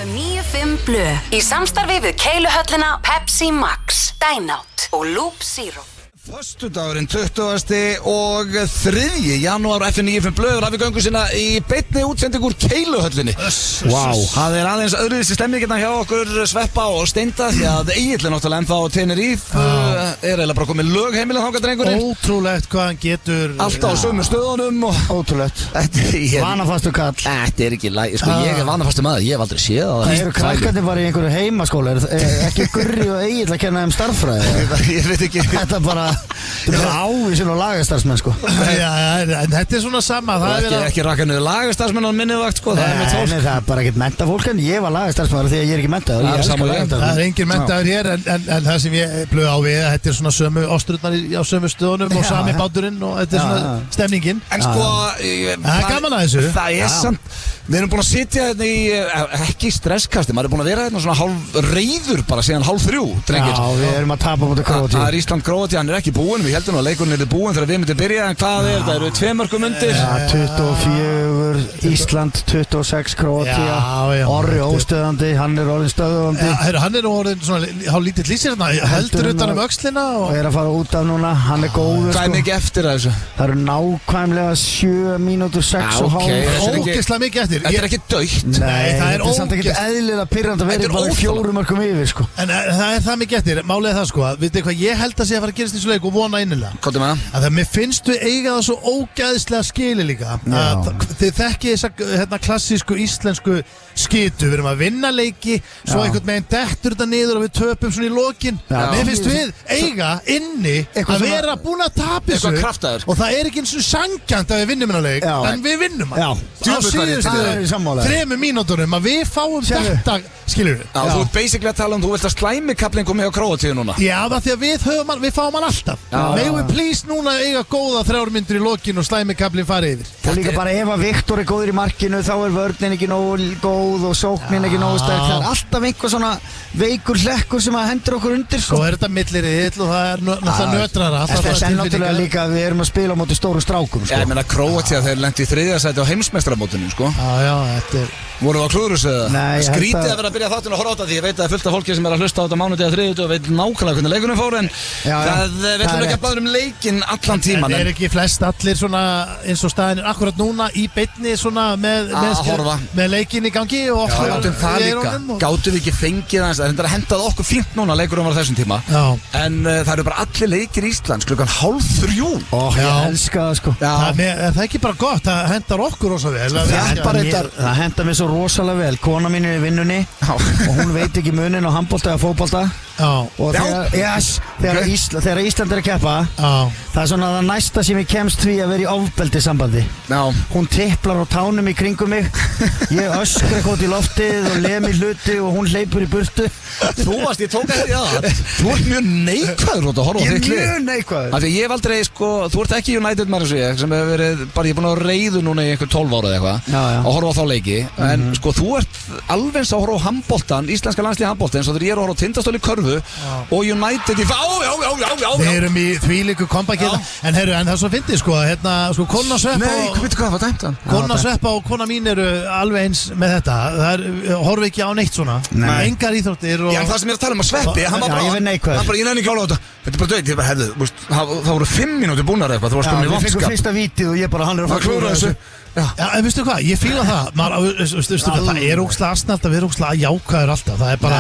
FM 95 Blö í samstarfi við Keiluhöllina, Pepsi Max, Dynout og Loop Zero. Föstudagurinn 20. og 3. janúar FM 95 Blö við göngu sinna í beinni útsendingu úr Keiluhöllinni. Wow, það aðeins öðruvísi stemming hérna hjá okkur Sveppa og Steinda því að Egill náttúrulega ennþá á Tenerife eiginlega bara komið lögheimilið þangað drengurinn. Ótrúlegt hvað hann getur alltaf á sömu stöðunum og ótrúlegt. Vanafastur kall. Þetta ekki læg, sko ég vanafastur maður, ég hef aldrei séð það. Það eru krakkarnir bara í einhverju heimaskóla, ekki Gurri og Egill að kenna þeim starffræði. Ég veit ekki. Þetta bara ávísin og lagastarfsmenn sko. Já, en þetta svona sama. Það er ekki rakka niður lagastarfsmenn á minni vakt sko. Nei, það er bara ekkert mentafólk en ég var lagastarfsmenn því að ég er ekki mentaður. Það er engin mentaður hér en það sem ég blöð á við þetta er svona sömu ostrurnar á sömu stöðunum og sami báturinn og þetta er svona stemningin. En sko það er gaman að þessu. Það er samt. Við erum búin að sitja hérna í ekki stresskasti, maður er búin að vera hérna svona hálf reiður bara síðan 2:30 drengir. Já, við erum að tapa mútið Króatíu. Það er Ísland-Króatíu, hann er ekki búinn, við heldum að leikurinn er búinn þegar við myndum byrja, en hvað er það, eru 2 mörkum undir? Já, 24 Ísland, 26 Króatíu, Orri óstöðandi, hann er orðin stöðandi. Hann er orðin svona hálf lítill í sér hérna, heldur utan öxlina og er að fara út af núna, hann er góður sko. Hvað er mikið eftir að þessu? Það eru nákvæmlega 7 mínútur 6,5. Ógeðslega mikið eftir. Þetta er ekki dautt. Nei, það er samt ekkert eðlilega pirrandi að vera bara 4 mörkum yfir sko. En það er það mikið eftir, málið er það sko, vitið hvað ég held að sé að fara að gerast í svo leik og vona innilega. Hvað er með það? Að mér finnst við eiga það svo ógæðislega skili líka. Þið þekkið þessa klassísku íslensku skitu, við erum að vinna leiki, svo einhvern veginn dettur þetta niður og við töpum svona í lokin. Mér finnst við eiga inni að vera búin að tapa þessu og það er ekki eins og sanngjarnt að við vinnum hennar leik, en við vinnum hann. Á síðustu 3 mínúturum að við fáum þetta, skilur við. Þú ert basically að tala þú vilt að slæmikafling komi á Króatíu núna. Já, það því að við fáum hann alltaf. Megum við please núna eiga góða 3 mínútur í lokin og slæmikafling fari yfir. Og líka bara ef að Viktor er góður í markinu þá er vörnin ekki nógu góð og sóknin ekki nógu sterk. Það er alltaf einhver svona veikur hlekkur sem að hendur okkur undir. Svo er þetta milliriðill og það er náttúrulega nötrara. Það er náttúrulega líka að við erum að spila á móti stóru strákum. Ég meina Króatía þeir lentu í 3. sæti á heimsmeistaramótinu sko. Já, þetta er voru það á klúðrus eða? Nei, skrítið að vera að byrja þáttinn að horfa á þetta því ég veit að það er fullt af fólki sem er að hlusta á þetta mánudegi að 3. og veit nákvæmlega hvernig leikunum fór en það við ætlum ekki að blaða leikinn allan tíman. Það er ekki flest allir svona eins og staðin akkurat núna í beinni svona með leikinn í gangi og gátum það líka. Gátum við ekki fengið aðeins það er hendað okkur fínt núna leikurum var þessum tíma en það eru bara allir leikir í Íslands klukkan 2:30. Ég elska það sko. Það er ekki bara gott, það hendar okkur rosa vel. Það hendar mér svo rosalega vel. Kona mín er í vinnunni og hún veit ekki munin á handbolta eða fótbolta og þegar Ísland er að keppa það er svona það næsta sem ég kemst því að vera í ofbeldi sambandi. Hún tipplar á tánum í kringum mig, ég öskra eitthvað í loftið og lem í hluti og hún hleypur í burtu. Ég tók eftir það. Þú ert mjög neikvæður út að horfa á þitt lið. Ég er mjög neikvæður. Ég hef aldrei sko, þú ert ekki United maður sem hefur verið, bara ég er búin að reiðu núna í einhver 12 ára eða eitthvað og horfa á þá leiki, en sko þú ert alveg eins að horfa á handboltan, íslenska landslið handbolta eins og þegar ég er að horfa á Tindastóll í körfu og United í Við erum í þvílíku comeback hérna, en það er svo fyndið sko, hérna sko Kona Sveppa og kona mín eru alveg eins með þetta, það horfa ekki á neitt svona, engar íþróttir og... Já, það sem ég er að tala um að Sveppi, hann var bara, ég nefnir ekki ála á þetta, þetta er bara döitt, ég bara hefðu, það voru 5 mínútur búnar eitthvað, þú varst komin í vonskap. Við fengum fyrsta vítið og ég bara, hann er að fara að klúra þessu. Já, en veistu hvað, ég fíla það, það er ógeðslega asnalt að vera ógeðslega jákvæður alltaf, það er bara,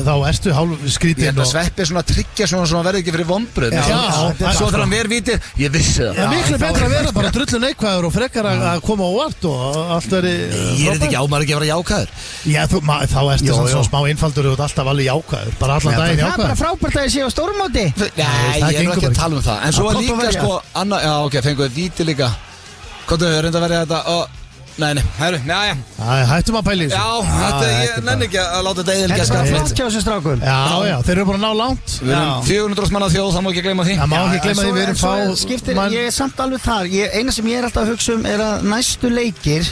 þá ertu hálf skrítinn. Ég held að Sveppi er svona að tryggja svona verði ekki fyrir vonbröð. Svo þegar hann verið vitið, ég vissi það. Það er miklu betra að vera bara drullu neikvæður og frekar að koma á óvart og allt verið... Ég er þetta ekki ámar ekki að vera jákvæður. Já, þá ertu svona smá einfaldur og alltaf alveg jákvæður, bara allan daginn jákvæður. Það er bara frábært að ég sé á stórmóti. Nei, ég er ekki að tala um það. En svo líka sko, já ok, fenguðu víti líka. Hvað er reynda að verja þetta og... Nei, hæru, já. Hættum að pæli þessu. Já, ég nenni ekki að láta þetta eðilga skaplega. Þetta er flott hjá þessu strákum. Já, þeir eru bara að ná langt. Við erum 400 manna þjóð, það má ekki gleyma því. Það má ekki gleyma því, við erum fá... Ég er samt alveg þar, eina sem ég er alltaf að hugsa um er að næstu leikir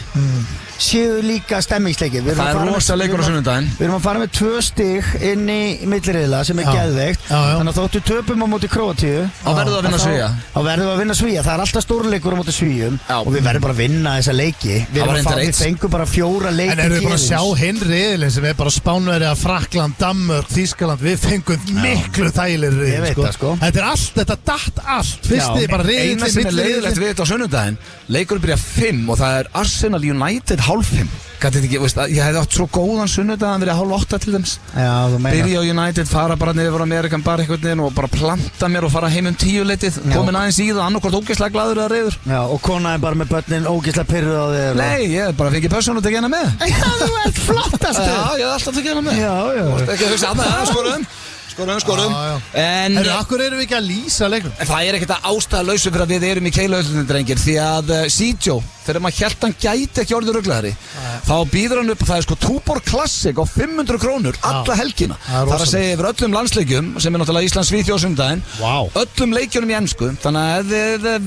séu líka stemmingsleikir. Það rosa leikur á sunnudaginn. Við erum að fara með 2 stig inn í milliriðla sem geðveikt. Þannig að þóttu töpum á móti Króatíu þá verðum við að vinna Svía. Þá verðum við að vinna Svía. Það alltaf stórleikur á móti Svíum og við verðum bara að vinna þessa leiki. Við fengum bara 4 leiki. En erum við bara að sjá hinn riðilinn sem bara Spánverja, Frakkland, Danmörk, Þýskaland. Við fengum miklu þægilegri riðil. Ég veit það sko. Þetta allt, þetta datt allt. Fyrsti bara riðil. Eina sem leiðilegt við þetta á sunnudaginn, leikurinn byrja 5 og það Arsenal United 5:30. Ekki, veist, ég hefði átt svo góðan sunnudag að verið 7:30 til þeim. Byrja á United, fara bara niður á Amerikan bar einhvern veginn og bara planta mér og fara heim 10-leitið, komin aðeins í það, annarkvort ógeðslega glaður eða reiður. Já, og konaði bara með börnin ógeðslega pyrruð á þig. Nei, ég bara fengið persónu að tekja hana með. Já, þú ert flottast. Já, ég hef alltaf tekið hana með. Já. Ekki að hugsa annað, skorum. En akkur erum við ekki að lýsa leiknum? Það ekkert að ástæðalausu fyrir að við erum í Keiluhöllinni, drengir, því að Sítjó, þegar maður hélt hann gæti ekki orðið ruglaðari, þá býður hann upp, það sko Túborg Classic á 500 krónur alla helgina. Það að segja yfir öllum landsleikjum, sem náttúrulega Íslands Svíþjóð á sunnudaginn, öllum leikjunum í ensku, þannig að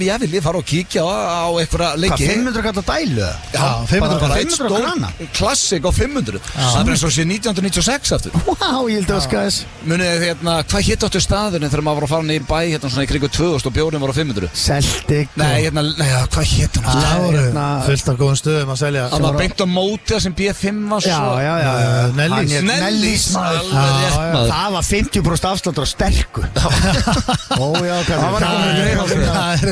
ég vil fara og kíkja á einhverja leiki. Hvað, 500 kall á dælu? Já, 500 krana. Classic á 500. Það eins og sé 1996 aftur. Ég held að skæðis. Hvað hétt áttu staðurinn þegar maður var að fara niður í bæ hérna svona í kringu 2000 og bjórnum var á 500? Celtic. Nei, hvað hétt hann? Það voru fullt af góðum stöðum að selja. Það var beint á móti sem B5 var svo. Já. Nellís. Það var 50% afsláttur á sterku.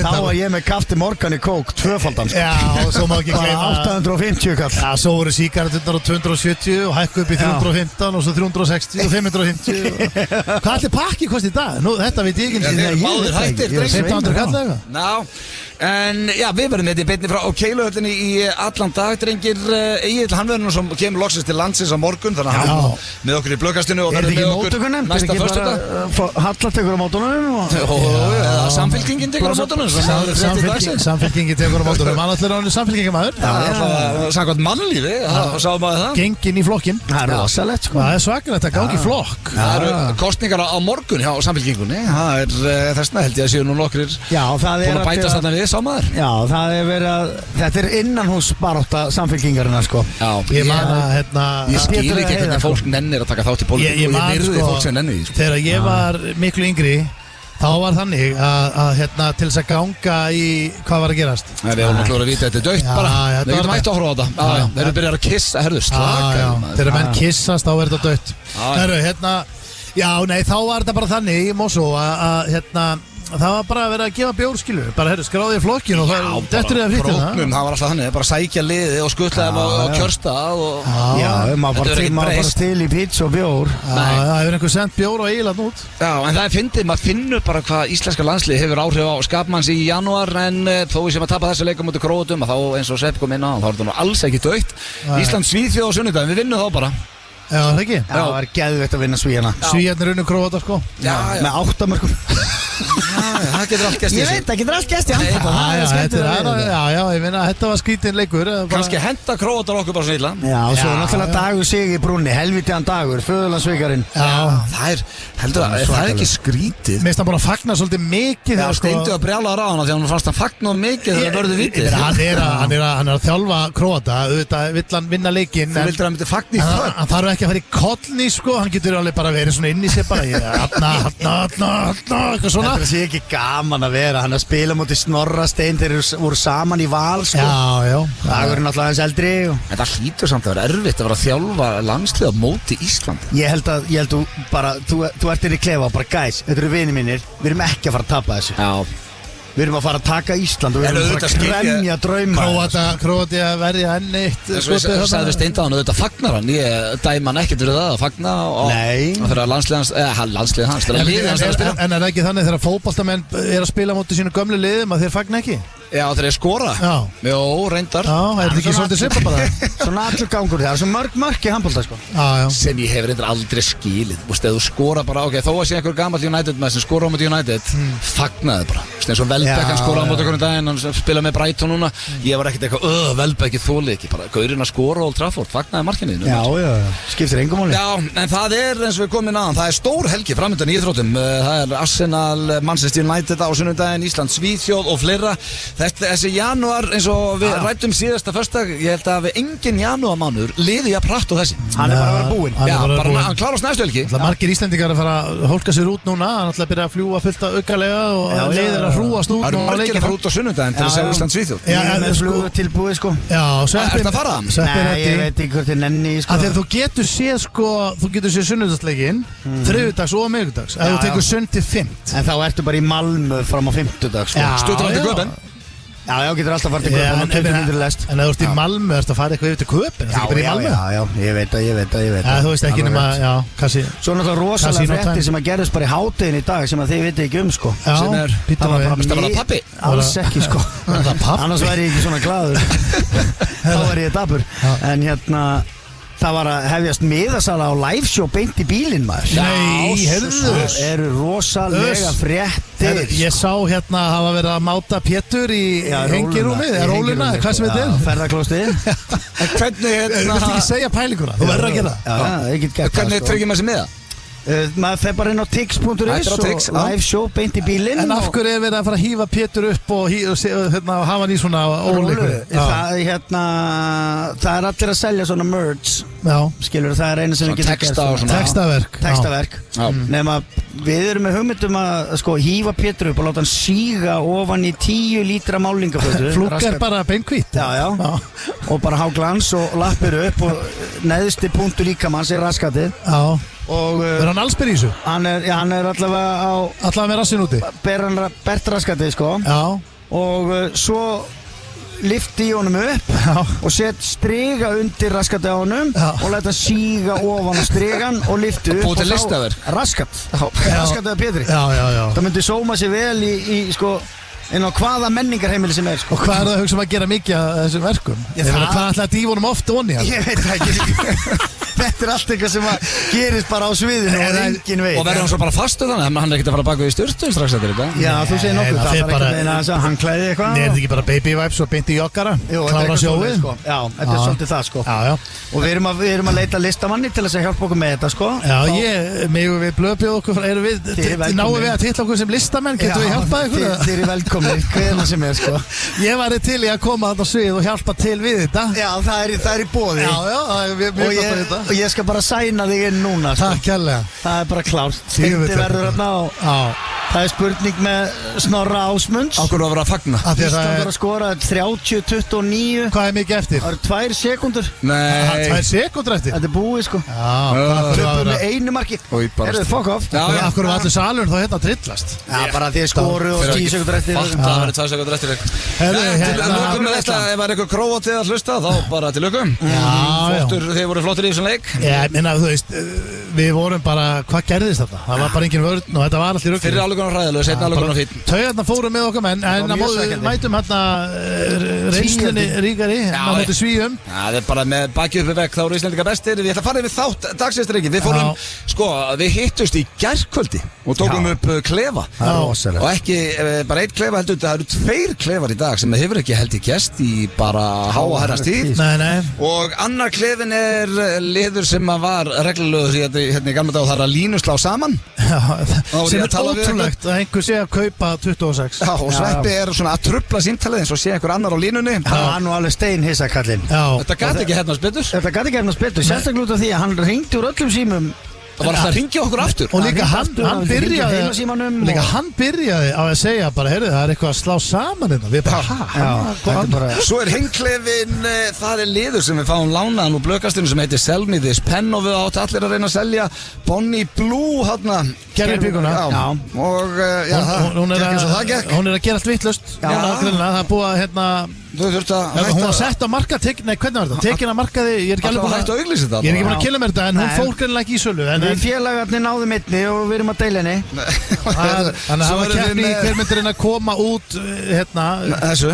Þá var ég með Kafti Morgan í kók, 2-faldan. Já, og svo má ekki gleyma 850 kall. Já, svo voru sígaretturnar á 270 og hækku upp í 315 og svo 360 og 550. Hvað allir pakki kosti í dag? Nú, þetta veit ég ekki. Þeir eru báðir hættir, 1500 kall eða? Ná, en já, við verðum þetta í beinni frá Keiluhöllinni í allan dag, drengir. Egill, hann verður nú sem kemur loksins til landsins á morgun, þannig að hann með okkur í blöggastinu og verður með okkur næsta föstudag. Hallar tekur á mótunum? Eða Samfylkingin tekur á mótunum. Samfylkingin tekur á mótunum. Hann allir á henni samfylkingamæður. Samkvæmt mannlífi, sáum maður það. Gengin í flokkin. Það er rosalegt sko. Það er svakalegt að gangi í flokk. Það eru kostningar á morgun hjá Samfylkingunni. Það er þessna held ég að séu nú nokkrir búin að bætast þarna við, sá maður. Já, það er verið að þetta er innanhús barátta Samfylkingarinnar sko. Ég man að ég skil ekki hvernig fólk nennir að taka þátt í pólitík og ég virði fólk sem nennir því. Þegar ég var miklu yngri þá var þannig að til þess að ganga í hvað var að gerast. Nei, við vorum alltaf að vita að þetta er dögt bara. Við getum hægt að horfa á þetta. Þeir eru byrjað að kissa, herðu, slaka. Þegar menn kissast þá er þetta dögt. Herru, já, nei, þá var þetta bara þannig í Mosó að það var bara að vera að gefa bjórskilu. Bara, herru, skráði í flokkin og það dettur þið að flytja það. Það var alltaf þannig, bara sækja liði og skuttla þeim á kjörstað og... Já, maður bara til í pizza og bjór. Það hefur einhver sendt bjór og eiginlega út. Já, en það er fyndið, maður finnur bara hvað íslenska landslið hefur áhrif á skapmanns í janúar, en þó við sem að tapa þessu leikum mútið Króatum, þá eins og Sepp kom inn á, þá er þetta nú alls ekki dögt. Ísland Svíþjóð á sunnudaginn, við vinnum þá bara. Já, það ekki? Já, það var geðveikt að vinna Svíana. Svíarnir unnu Króata sko. Já. Með 8 mörgum. Það getur allt gæst í þessu. Ég veit, það getur allt gæst í hann. Já, ég meina, þetta var skrítin leikur. Kannski henda Króatar okkur bara svo illa. Já, og svo náttúrulega Dagur sig í brúnni, helvitiðan Dagur, föðurlandsvikarinn. Já, það er ekki skrítið. Mér finnst hann bara að fagna svolítið mikið. Já, steindu að brjála á ráðana því hann fannst hann fagna mikið þegar það verður vitið. Hann er að þjálfa Króata, auðvitað vill hann vinna leikinn. Þú vildur að hann myndi fagna í það. Hann þarf ekki að fara í kollni sko, hann getur alveg bara verið svona inn í sig bara eitthvað svona. Þetta sé ekki gaman að vera, hann að spila mútið Snorra Stein, þeir voru saman í Val sko. Já. Dagurinn alltaf hans eldri. En það hlýtur samt að vera erfitt að vera að þjálfa landslið á móti Íslandi. Ég held bara, þú ert inn í klefa og bara gæs, þetta eru vinir mínir, við erum ekki að fara að tapa þessu. Já. Við erum að fara að taka Ísland og við erum að fara að kremja drauma. Króati að verja enn eitt. Það sagði Steindaðan og þetta fagnar hann. Ég dæma hann ekkert fyrir það að fagna og þegar landslið hans En er það ekki þannig þegar fótboltamenn er að spila móti sínu gömlu liðum að þeir fagna ekki? Já, þeir eru skora. Jó, reyndar. Já, er þetta ekki svolítið svipa bara? Svona allur gangur, það er svo mörg í handbolta sko. Sem ég hef reyndar aldrei skilið. Þú veist, ef þú skora bara, ok, þó að sé einhver gamall United með sem skora á móti United, fagnaði bara. Þú veist, eins og Welbeck, hann skora á móti okkur daginn, hann spila með Brighton núna. Ég var ekkert eitthvað, Welbeck þoli ekki, bara gaurinn að skora á Old Trafford, fagnaði markinu. Já, skiptir engum máli. Já, en það er eins og við komum inn aðan, það er stór helgi framöndan í íþróttum. Það er Arsenal, Manchester United á sunnudaginn, Ísland, Svíþjóð og fleira. Þessi janúar eins og við rættum síðasta föstudag, ég held að við engin janúarmánuður liði að pratt og þessi. Hann er bara að vera búinn. Já, bara hann klárast næstu helgi. Margir Íslendingar að fara að hólka sér út núna, hann ætla að byrja að fljúa fullt af aukalega og leiðir að hrúast út. Það eru margir að fara út á sunnudaginn til að segja Ísland Svíþjóð. Ég er með flugu tilbúið sko. Já, Ertu að fara? Nei, ég veit ekki hvort ég nenni sko. Þegar þú getur séð sunnudagsleikinn, þriðjudags og miðvikudags, ef þú tekur sunn til 5. En þá ertu bara í Malmö fram á 5. sko. Stuttur á til Köpen. Já, getur alltaf farið til Köpen og 20 minnir lest. En ef þú ert í Malmö, ertu að fara eitthvað yfir til Köpen? Já, ég veit það. Þú veist ekki nema, já, kannski. Svo náttúrulega rosalega fréttir sem að gerðist bara í hádeginu í dag sem að þið viti ekki sko. Já, það var bara pappi. Alls ekki sko. Annars væri ég ekki svona glaður. Þá væri ég dapur. En hérna það var að hefjast miðasala á liveshow beint í bílinn maður. Nei, heyrðu. Það eru rosalega fréttir. Ég sá hérna hafa verið að máta Pétur í hengirúmið, róluna, hvað sem þetta er. Ferðaklóstið. Hvernig Þú vilt ekki segja pælinguna, þú verður að gera það. Já, ég get gert það. Hvernig tryggir maður sér miða? Maður fer bara inn á tix.is og live show beint í bílinn. En af hverju er verið að fara að hífa Pétur upp og hafa hann í svona óleiku? Það er allir að selja svona merch. Skilur, það er einu sem við getum gert. Textaverk. Nefn að við erum með hugmyndum að sko hífa Pétur upp og láta hann síga ofan í 10 lítra málningafötu. Flúk er bara beinkvít. Já. Og bara há glans og lappir upp og neðsti punktur líkamanns er raskatið. Já. Er hann allsbyr í þessu? Hann er allavega með rassin úti? Bert raskatið sko. Já. Og svo lyfti ég honum upp og sett striga undir raskatið á honum og læta síga ofan á strigan og lyfti upp og búið til listaverk. Raskatið af Pétri. Já. Það myndi sóma sér vel í sko inn á hvaða menningarheimili sem er sko. Og hvað er það að hugsa að gera mikið af þessum verkum? Hvað ætla að dýfa honum oft onni hann? Ég veit það ekki. Þetta er allt eitthvað sem að gerist bara á sviðinu og engin veit. Og verður hann svo bara fastu þannig að hann er ekkert að fara bak við í styrtu strax eftir þetta? Já, þú segir nokkuð. Það er ekkert meina að hann klæði eitthvað. Nei, er þetta ekki bara baby vibes og beint í joggara? Klára sjóið? Já, þetta er svolítið það sko. Já. Og við erum að leita listamanni til þess að hjálpa okkur með þetta sko. Já, við blöðbjóð okkur, náum við að titla okkur sem listamenn, getum við hjálpað ykkur? Þið eru velkomnir, hvernig sem er sko. Ég væri til í að koma þarna á svið og hjálpa til við þetta. Já, það er í boði. Já, og ég skal bara sæna þig inn núna sko. Takk kærlega. Það er bara klárt. Steindi verður hérna og það er spurning með Snorra Ásmunds. Á hverju að vera að fagna? Ísland að skora 30-29. Hvað er mikið eftir? Það eru 2 sekúndur. Nei. 2 sekúndur eftir? Þetta er búið sko. Það töpum með 1 marki. Erðu fuck off. Af hverju var allir salurinn þá hérna trillast? Já, bara því skoru og 10 sekúndur eftir. Það verður 2 sekúndur eftir. Til lögum með þetta, ef það er eitthvað Króatið að hlusta þá bara til lögum. Þið voru flottir í þessum leik. Já, menna, þú veist, við vorum bara, hvað gerðist þetta? Það var bara engin vörn og þetta var allir rugl. Fyrir álugurinn á hræðilegu, setna álugurinn á fín. Taugarnar fóru með okkar menn, en mætum hérna reynslunni ríkari, maður hætti Svíum. Það er bara með bakið uppi vekk, þá eru Íslendingar bestir. Ég ætla að fara yfir þátt dagsins Riki. Við fórum, sko, við hittust í gærkvöldi og tókum upp klefa. Og ekki bara 1 klefa heldur, það eru 2 klefar í dag sem hefur ekki held í gest í bara háa herrans tíð. Og annar klefin er liður sem var reglulögur hérna í gamla dag og það er að línuslá saman. Sem er ótrúlegt að einhver sé að kaupa 26. Já, og Sveppi er svona að trubla símtalið eins og sé einhver annar á línunni. Það var nú alveg steinhissa kallinn. Þetta gæti ekki hefnast betur. Þetta gæti ekki hefnast betur, sérstaklega út af því að hann hringdi úr öllum símum. Það var alltaf að ringja okkur aftur. Og líka hann byrjaði á að segja bara, heyrðu, það er eitthvað að slá saman hérna. Við bara, Svo er hengklefin, það er liður sem við fáum lánaðan úr blökastinu sem heitir Sell Me This Pen og við átt allir að reyna að selja Bonnie Blue hérna. Gerðipíkuna. Og hún er að gera allt vittlust. Það er búið að hérna Þú þurft að hætta. Hún var sett á markað, nei hvernig var þetta? Tekin að markaði, ég er ekki alveg búin að auglýsa þetta. Ég er ekki búin að killa mér þetta en hún fór greinlega ekki í sölu. Við félagarnir náðum einni og við erum að deila henni. Þannig að það var keppni í hver myndir að koma út hérna þessu.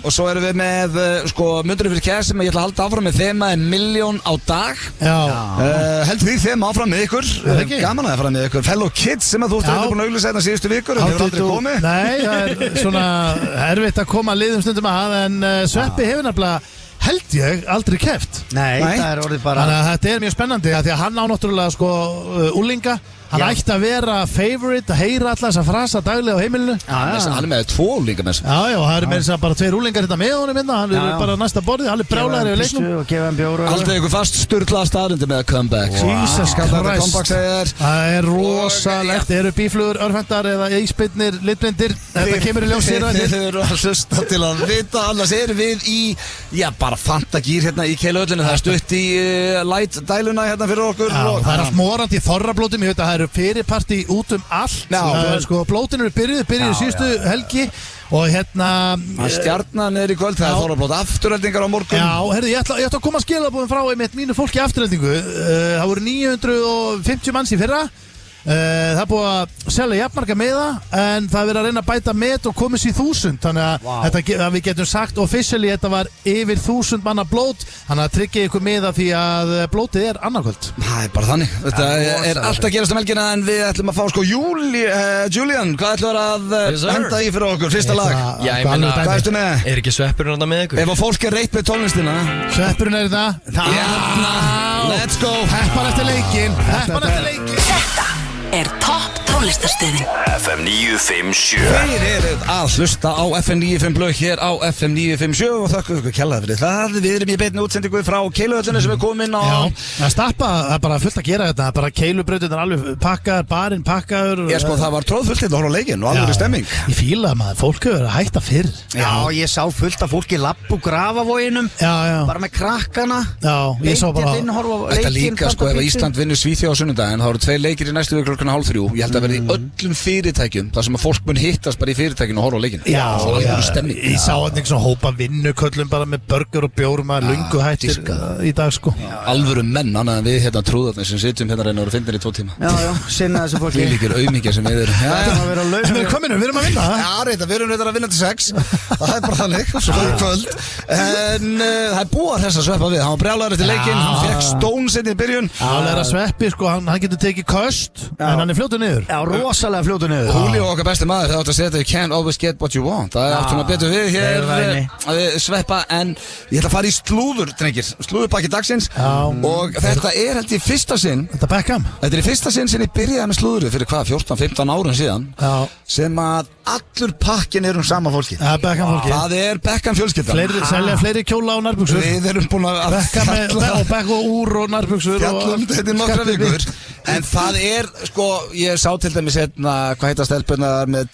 Og svo erum við með sko mundurum fyrir kæð sem ég ætla að halda áfram með þema 1 milljón á dag. Held því þema áfram með ykkur. Gaman að fara með ykkur. Fellow Kids sem að þú ert búin að auglýsa hérna síðustu vikur og hefur aldrei komið. Nei, það er svona erfitt að koma liðum stundum að en Sveppi hefur nefnilega held ég aldrei keppt. Nei, það orðið bara. Þannig að þetta mjög spennandi því að hann á náttúrulega sko úlinga. Hann ætti að vera favorite, að heyra alla þessa frasa daglega á heimilinu. Hann með 2 úlingar með þessu. Já, það eru með þess að bara 2 úlingar hérna með honum hérna. Hann er bara næsta borðið, hann er brjálæður yfir leiknum. Og gefa hann bjóra. Aldrei ykkur fast sturla staðrindi með comeback. Jesus Christ. Það er rosalegt. Eru bíflugur, örfendar eða íspinnir, litblindir. Þetta kemur í ljós hér. Þið eru að hlusta til að vita. Annars erum við í, bara fantagýr hérna í Keiluhöllinni. Það er stutt í light dæluna hérna fyrir okkur. Það er allt morandi í þorrablótum. Ég veit að það eru fyrirparti út allt. Sko, blótin eru byrjuðu síðustu helgi. Og hérna Stjarnan er í kvöld, það er þorrablót afturheldingar á morgun. Já, herðu, ég ætla að koma að skilabóðum frá mínu fólki afturheldingu. Það voru 950 manns í fyrra. Það er búið að selja jafnmarga miða en það er verið að reyna að bæta met og komast í 1000 þannig að við getum sagt officially þetta var yfir 1000 manna blót þannig að tryggja ykkur miða því að blótið er annarkvöld. Það er bara þannig. Þetta er allt að gerast um helgina en við ætlum að fá sko Julian, hvað ætlum að henda í fyrir okkur? Fyrsta lag. Já, ég meina, hvað ertu með? Er ekki sveppurinn þarna með ykkur? Ef að fólk er reitt með tónlistina. Sveppurinn er það. Let's go. Heppan eftir leikinn. Þetta er topp tónlistarstöðin FM 957. Þeir eru að hlusta á FM 95 blöð hér á FM 957 og þakka ykkur kjallaði fyrir það. Við erum í beinni útsendingu frá Keiluhöllinni sem er komin á. Það stappa, það er bara fullt að gera þetta. Bara Keilubrautin er alveg pakkaður, barinn pakkaður. Ég sko það var tróðfullt til að horfa á leikinn og alveg stemming. Ég fíla maður, fólk hefur að hætta fyrr. Já, ég sá fullt af fólki lapp úr Grafavoginum. Bara með krakkana. Já, ég sá bara. Þetta líka sko ef Ísland vinnur Svíþjóð á sunnudaginn þá eru 2 leikir í næstu viku klukkan 2:30. Ég held að verði í öllum fyrirtækjum þar sem að fólk mun hittast bara í fyrirtækjum og horfa á leikinn. Ég sá hann eitthvað hópa vinnuköllum bara með burger og bjór maður lungu hættir í dag sko. Alvöru menn, annað en við hérna trúðarnir sem sitjum hérna reyna og finnir í 2 tíma. Já, sinna þessu fólki. Við líkir auðmingja sem við erum. Við erum að vinna. Já, reyta, við erum reyta að vinna til 6. Það er bara þannig, svo fyrir kvöld. En það er búið að þess að sveppa við. Hann var brjálaður eftir leikinn, hann fekk stón sinni í byrjun. Það er að sveppi sko, hann getur tekið köst, en hann er fljótur niður. Já, rosalega fljótur niður. Julio okkar besti maður, það átt að segja þetta, you can't always get what you want. Það er aftur að betur við hér að sveppa, en ég ætla að fara í slúður, drengir, slúðurpakki dagsins og þetta er held í fyrsta sinn. Þetta Beckham. Þetta er í fyrsta sinn sem ég byrjaði með slúðuru fyrir hvað, 14-15 árum síðan, sem að allur pakkin er sama fólki. Beckham fólki. Það er Beckham fjölskyldan. Selja fleiri kjóla og nærbuxur. Við erum búin að Beckham og úr og nærbuxur. Fjallum þetta í nokkra vikur. En það er, sko, ég sá til dæmis hérna, hvað heita stelpunar með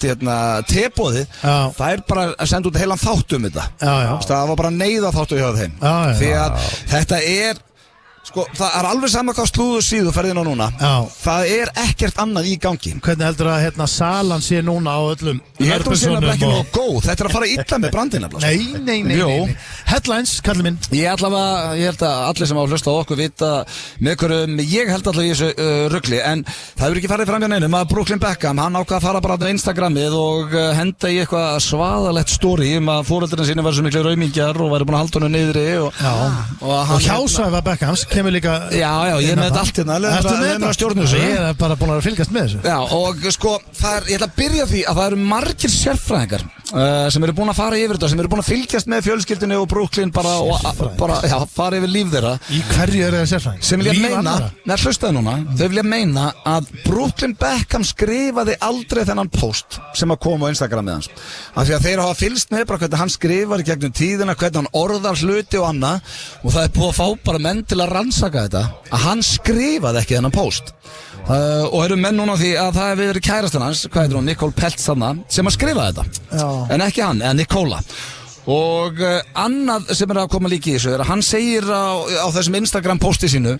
teboði. Það er bara að senda út heilan þátt þetta. Það var bara neyða þáttu hjá þeim. Því að þetta er, sko, það er alveg sama hvað slúður síðu ferðin á núna. Það er ekkert annað í gangi. Hvernig heldur að salan sé núna á öllum? Ég held að hún sé nefnilega ekki nógu góð. Þetta er að fara illa með brandinn nefnilega. Nei. Headlines, kallið minn. Ég held að allir sem á að hlusta á okkur vita með hverjum ég held allavega í þessu rugli. En það hefur ekki farið fram hjá neinum að Brooklyn Beckham, hann ákvað að fara bara á Instagramið og henda í eitthvað svaðalegt story að foreldurinn sína var svo miklu raumingjar og væri búin að halda honum niðri. Og hjásvæfa Beckhams kemur líka. Já, ég er með þetta allt hérna. Ertu með þetta? Ég er bara búin að fylgjast með þessu. Já, og sko, ég ætla að byrja því að það eru margir sérfræðingar sem eru búin að fara yfir þetta, sem eru búin að fylgjast með fjölskyldunni og Brooklyn bara fara yfir líf þeirra. Í hverju eru það sérfræðingar? Sem vilja meina, hlustaðu núna, þau vilja meina að Brooklyn Beckham skrifaði aldrei þennan post sem að koma á Instagram með hans. Af því að þeir hafa fylgst með bara hvernig hann skrifar í gegnum tíðina, hvernig hann orðar hluti og annað og það er búið að fá bara menn til að rannsaka þetta, að hann skrifaði ekki þennan post. Og eru menn núna á því að það hefur verið kærastan hans, hvað heitir hún, Nicole Peltz sem að skrifa þetta, en ekki hann, eða Nicola. Og annað sem er að koma líka í þessu er að hann segir á þessum Instagram posti sínu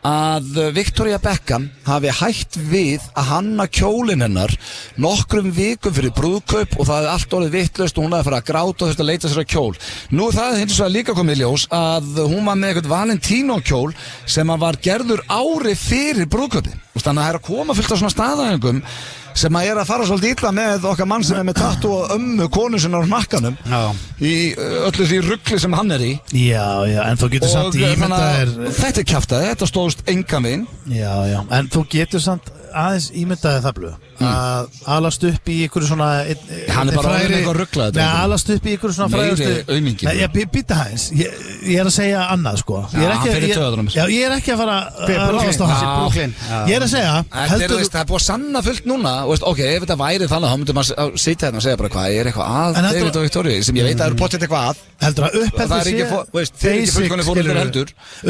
að Victoria Beckham hafi hætt við að hanna kjólinn hennar nokkrum vikum fyrir brúðkaup og það hefði allt orðið vitlaust og hún hefði farið að gráta og þurfti að leita sér að kjól. Nú það hins vegar líka komið í ljós að hún var með eitthvað Valentino kjól sem var gerður ári fyrir brúðkaupi. Þannig að það er að koma fullt af svona staðhæfingum sem að er að fara svolítið illa með okkar mann sem er með tattu og ömmu konu sinna á hnakkanum í öllu því rugli sem hann er í. Já, en þú getur samt ímyndaðir. Þetta er kjaftaði, þetta stóðst engan veginn. Já, en þú getur samt aðeins ímyndaðir það blöð að alast upp í ykkur svona Hann bara orðinn eitthvað ruglað alast upp í ykkur svona meiri aumingi Býta hæns, ég að segja annað sko Ég er ekki að fara að ráðast á hans Ég að segja Það er búið að sanna fullt núna ok, ef þetta væri þannig þá myndum maður sitja hérna og segja bara hvað er eitthvað að David og Victoria sem ég veit að það eru potið eitthvað að heldur að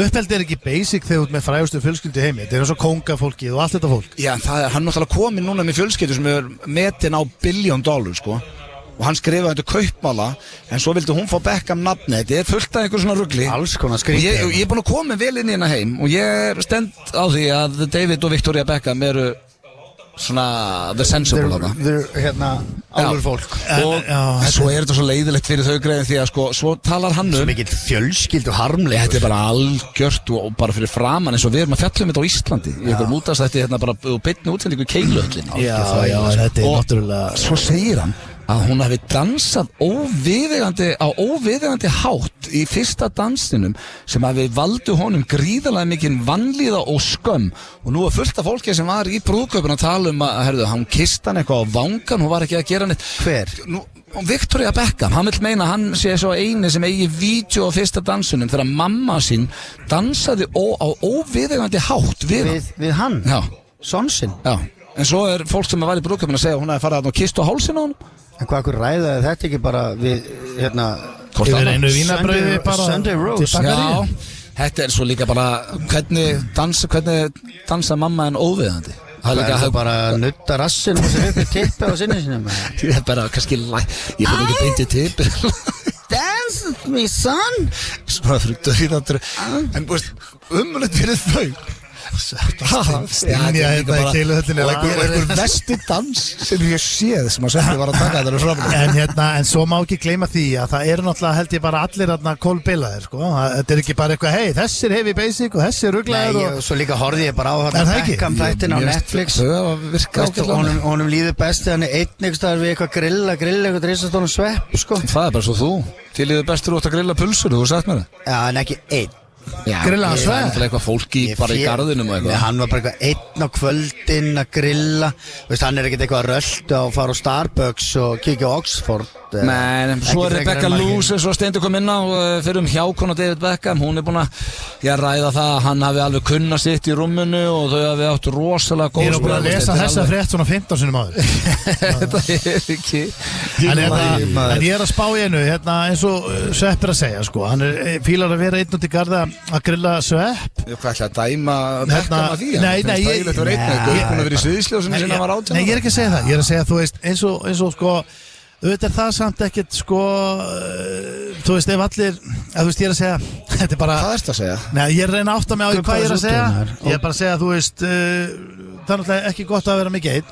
uppeldi er ekki basic þegar þú ert með frægustu fjölskyldu heimi þetta er eins og kóngafólkið og allt þetta fólk Já, hann náttúrulega komin núna með fjölskyldu sem er metin á $1 billion sko og hann skrifaði þetta kaupmála en svo vildi hún fá Beckham nafni þetta er fullt af einhver svona rugli alls konar skrítið ég er búin að koma vel inn í hérna heim og ég er stend á því að David og Victoria Beckham eru svona the sensible of það hérna álur fólk og svo er þetta svo leiðilegt fyrir þau greiðin því að sko svo talar hann svo mikill fjölskyld og harmleik þetta er bara algjört og bara fyrir framan eins og við erum að fjalla þetta á Íslandi í einhverjum útastætti hérna bara beinni útsendingu í Keiluhöllin þetta er náttúrulega svo segir hann að hún hafi dansað á óviðeigandi hátt í fyrsta dansinum sem hafi valdu honum gríðarlega mikinn vanlíða og skömm og nú er fullt af fólki sem var í brúðkaupinu að tala um að hann kist hann eitthvað á vangan hún var ekki að gera neitt hver? Victoria Beckham, hann vil meina hann sé svo eini sem eigi vídeo á fyrsta dansunum þegar mamma sín dansaði á óviðeigandi hátt við hann? Já. Sonsinn? Já, en svo er fólk sem var í brúðkaupinu að segja að hún hafi farið að kista á hálsinn á hann En hvað ræðaði þetta ekki bara við, hérna Yfir einu vínabrauði bara Sunday Rose Já, þetta er svo líka bara hvernig dansa mamma en óviðandi Það er bara að nutta rassin og sér upp í tippi á sinni sinni Ég er bara kannski ég fyrir ekki beint í tippi Dance with me son Svona fyrir döðatur En umulegt fyrir þau Stinja þetta í Keiluhöllinni og einhver vesti dans sem ég séð sem að Sveppi var að taka þetta fram en svo má ekki gleyma því að það eru náttúrulega held ég bara allir kólbilaðir sko. Þetta er ekki bara eitthvað hei þessir heavy basic og þessir ruglaður og svo líka horfði ég bara á Beckham þættin á Netflix honum líður best þegar hann er einhverstaðar við eitthvað grilla eitthvað risastónum Svepp sko. Það er bara svo þú til líður bestur út að grilla pulsur þú sagt mér það Já en ekki einn grilla hann Svepp Það er eitthvað fólki bara í garðinum og eitthvað Hann var bara eitthvað einn á kvöldin að grilla hann er ekkert eitthvað að rölda og fara á Starbucks og kíkja á Oxford Nei, svo er Rebecca Lewis svo Steindi kom inn á fyrir hjákona David Beckham hún er búin að ræða það að hann hafi alveg kunnað sitt í rúmunu og þau hafi átt rosalega góð Ég er búin að lesa þessa frétt svona 15 sinni maður Þetta er ekki En ég er að spá í einu eins og Svepp er að segja sko hann fílar að vera einn út í garða að grilla Svepp Hvað ætla að dæma Beckham að því? Nei, ég er ekki að segja það Ég er að segja þú veist eins og sko auðvitað er það samt ekkert sko þú veist ef allir þú veist ég er að segja þetta er bara Hvað ertu að segja? Nei ég er að reyna að átta mig á hvað ég er að segja Ég er bara að segja þú veist það er náttúrulega ekki gott að vera mikið einn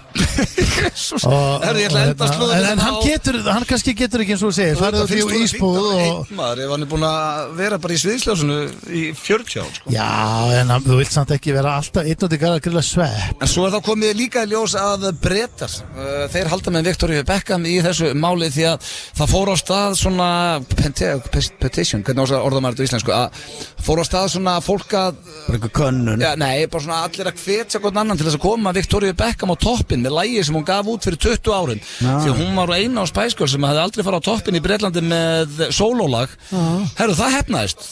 en hann kannski getur ekki eins og þú segir farið því í ísbúð ef hann er búin að vera bara í sviðsljósunu í 40 ár sko. Já en þú vilt samt ekki vera alltaf einn og því að grilla Svepp En svo er það komið líka í ljós að Bretar þeir halda með Victoria Beckham í þessu máli því að það fór á stað svona petition, hvernig orða maður þetta í íslensku að fór á stað svona fólk að bara einhver könnun bara svona allir að hvetja hvern annan til þess að koma Victoria Beckham á toppin með lagi sem hún gaf út fyrir 20 árin því að hún var eina á Spice Girls sem hefði aldrei farið á toppin í Bretlandi með sólólag Herru, það hefnaðist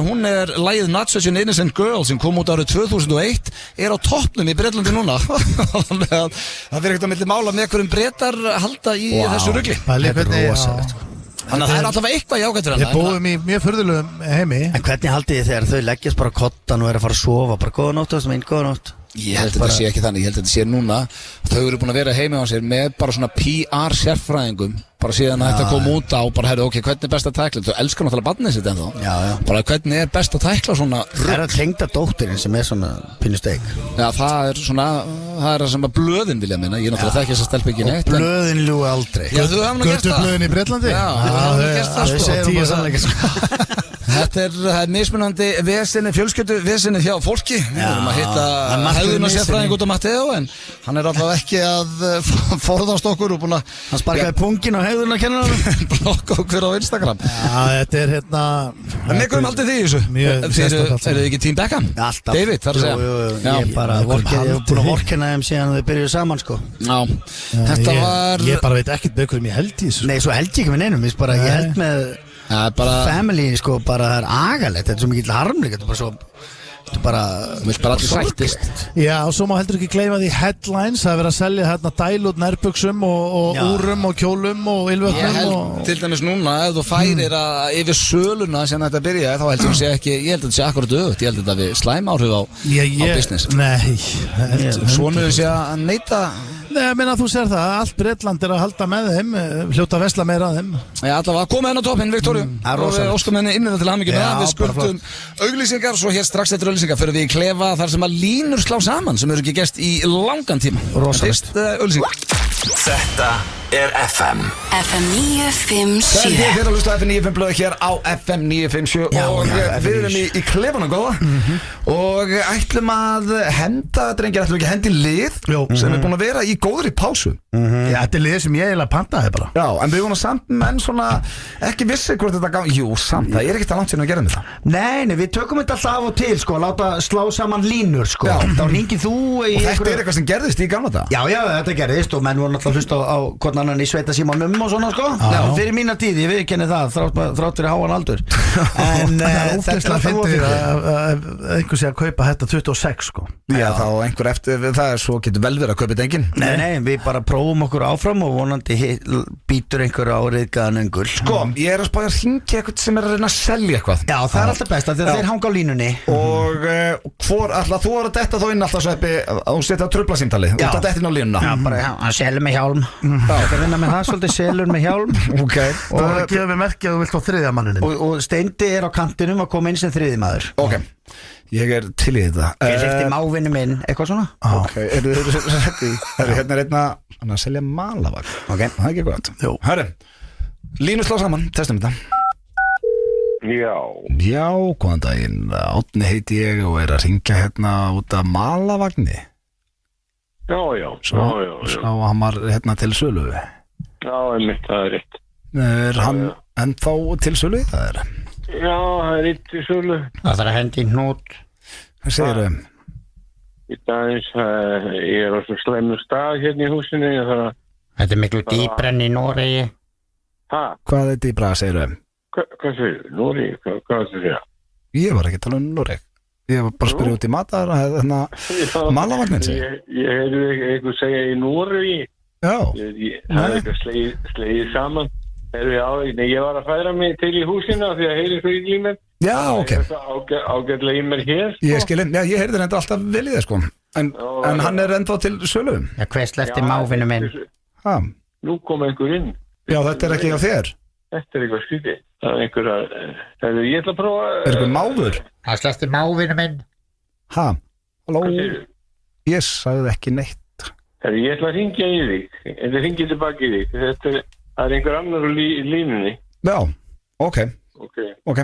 hún er lagið Not Such an Innocent Girl sem kom út árið 2001 er á toppnum í Bretlandi núna þannig að það fyrir ekkert að milli mála með einhverjum Bretar halda í þessu rugli Þetta er rosalegt Þannig að það er allavega eitthvað jákvæmt fyrir Við búum í mjög furðulegum heimi En hvernig haldið þið þegar þau leggjast bara á kottan og er að fara að sofa bara góða nótt, góða nótt Ég held að þetta sé ekki þannig, ég held að þetta sé núna þau eru búin að vera heima á sér með bara svona PR sérfræðingum bara síðan að þetta kom út á bara herru, ok, hvernig er best að tækla þau elskar náttúrulega barnið sitt ennþá bara hvernig er best að tækla svona Það er að tengda dóttirinn sem er svona pínusteik Já, það er svona það er það sem að blöðin vilja minna ég er náttúrulega þekki þess að stelpa ekki neitt og blöðin ljú aldrei Já, þú hefum nú gert það Götublöðin í Bretlandi Já, þú hefum nú gert það sko Þetta er mismunandi vesinni, fjölskyldu vesinni hjá fólki. Við erum að hitta hegðunarsérfræðing út á Matteo, en hann er allavega ekki að forðast okkur og búin að Hann sparkaði pungin á hegðunarkennaranum blokka okkur á Instagram. Já, þetta er hérna En við haldið því í þessu. Mjög sérstakt allt. Eru þið ekki Team Beckham? Alltaf David, þarf að segja. Ég er bara Ég er búin að vorkenna þeim síðan þau byrjuðu saman sko Já, þetta var Ég bara veit ekkert með hverjum ég held í þessu. Nei, svo held ég ekki með neinum Ég held með family sko bara það er agalegt. Þetta er svo mikið harmleik. Þetta er bara svo Vill bara allir sættist. Já, og svo má heldur ekki gleyma því headlines. Það er verið að selja hérna dælút nærbuxum og úrum og kjólum og ylvöknum. Ég held til dæmis núna ef þú færir yfir söluna sem þetta byrjaði, þá held ég ekki, ég held að þetta sé akkurat auðvitað. Ég held að þetta við slæm áhrif á business. Nei. Svonuðu sé að neita. Nei, ég meina þú sér það, allt Bretland er að halda með þeim, hljóta að vesla meira að þeim. Já, allavega, komið henn á toppinn, Viktoríu. Og við óskum henni innið til hamingju með það. Við skuldum auglýsingar, svo hér strax eftir auglýsingar fyrir við í klefa þar sem að línur slá saman, sem eru ekki gest í langan tíma. Rosalegt. Þetta er FM FM 957. Það er þér að hlusta FM 95 blöð hér á FM 957 og við erum í klefanum góða og ætlum að henda, drengir, ætlum ekki að henda í lið sem er búin að vera í góðri pásu. Já, þetta er lið sem ég eiginlega pantaði bara. Já, en við vorum samt menn svona ekki vissi hvort þetta gaf. Jú, samt, það er ekkert að langt síðan að gera með það. Nei, við tökum þetta alltaf af og til sko, láta slá saman línur sko. Þá ringir þú í og þetta er eitthvað sem gerðist í gamla dag. Já, þetta gerðist og menn voru náttúrulega hlusta á hvort annan í sveitasímanum og svona sko. Já, fyrir mína tíð, ég viðurkenni það, þrátt fyrir háan aldur. En það er ógeðslega fyndið að einhver sé að kaupa þetta 26 sko. Já, þá einhver eftir það svo getur vel verið að kaupa þetta enginn. Nei, við bara prófum okkur áfram og vonandi býtur einhver áriðgaðan engul. Sko, ég er að spája að hringja eitthvað sem er að reyna að selja eitthvað. Já, það er alltaf best að þeir hanga á línunni. Og hvor, alltaf þú var að detta þá inn alltaf sveppi að þú setja að trubla símtali. Þú ert að detta inn á línuna. Já, bara, hann selur með hjálm. Það er vinna með það svolítið, selur með hjálm. Ok. Og það gefur við merki að þú vilt á þriðja manninu. Og Steindi er á kantinum að koma inn sem þriði maður. Ok, ég er til í þetta. Ég hlifti mávinu minn, eitthvað svona. Ok, eru hérna er einna að selja malavagn. Ok, það er ekki gott. Herri, línu slá saman, testum þetta. Já, góðan daginn. Átni heiti ég og er að ringja hérna út af malavagni. Já. Sá hann var hérna til sölu. Já, einmitt, það er rétt. Er hann ennþá til sölu? Það er. Já, það er rétt til sölu. Það þarf að hendi hnút. Hvað segir þau? Í dagins, ég er á svo slemmu stað hérna í húsinu. Þetta er miklu dýbrenn í Noregi. Hæ? Hvað er dýbra, segir þau? Hvað segir þau? Noregi? Hvað er það? Ég var ekki að tala um Noreg. Ég var bara að spyrja út í matar malavagnin sig. Ég heyrði eitthvað segja í Noregi. Já. Það er eitthvað slegið saman. Ég var að færa mig til í húsinu því að heyri svo í límið. Já, ok. Það er ágætlega í mér hér. Ég skilin, já, ég heyrði þetta alltaf vel í það sko. En hann er ennþá til sölu. Já, hver sleppti mávinu minn? Hæ? Nú kom einhver inn. Já, þetta er ekki á þér. Þetta er eitthvað skrítið. Það er einhver að... Ég ætla að prófa... Er eitthvað máður? Það sleppti mávinu minn. Hæ? Halló? Hvað segir þú? Ég sagði ekki neitt. Ég ætla að ringja í þig. En það ringir tilbaka í þig. Það er einhver annar í línunni. Já, ok,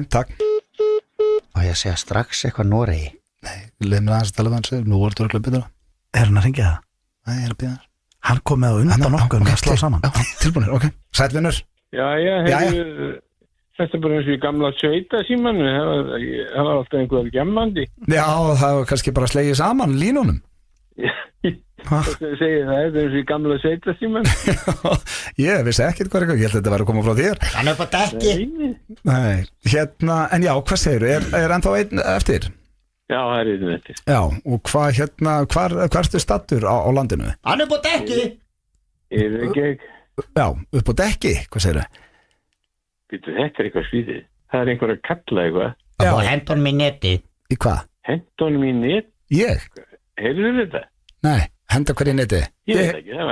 takk. Og ég segja strax eitthvað Noregi. Nei, leið mér aðeins að tala um hans. Nú voru þú örgulega betur. Er hann að ringja það? Nei, ég er að bíða það. Hann kom með á undan okkur með að slá saman. Já, tilbúinir, ok. Sætvinnur. Já, þetta er bara eins og í gamla sveita síman. Það var alltaf einhver gemmandi. Já, það var kannski bara slegið saman línunum. Það segir það, þetta er eins og í gamla sveita síman. Ég vissi ekkert hvað ég held að þetta væri að koma frá þér. Hann er upp á dekki. Nei, hérna, en já, hvað segirðu? Er ennþá einn eftir? Já, það er einn eftir. Já, og hvað hérna, hvar ertu stattur á landinu? Hann er upp á dekki. Er ekki? Já, upp á dekki, hvað segirðu? Þetta er eitthvað svíðið. Það er einhver að kalla eitthvað. Já. Og hendur mér neti. Í hvað? Hendur mér net? Ég? Heyrðu þetta? Nei, henda hverju neti? Ég veit ekki, það er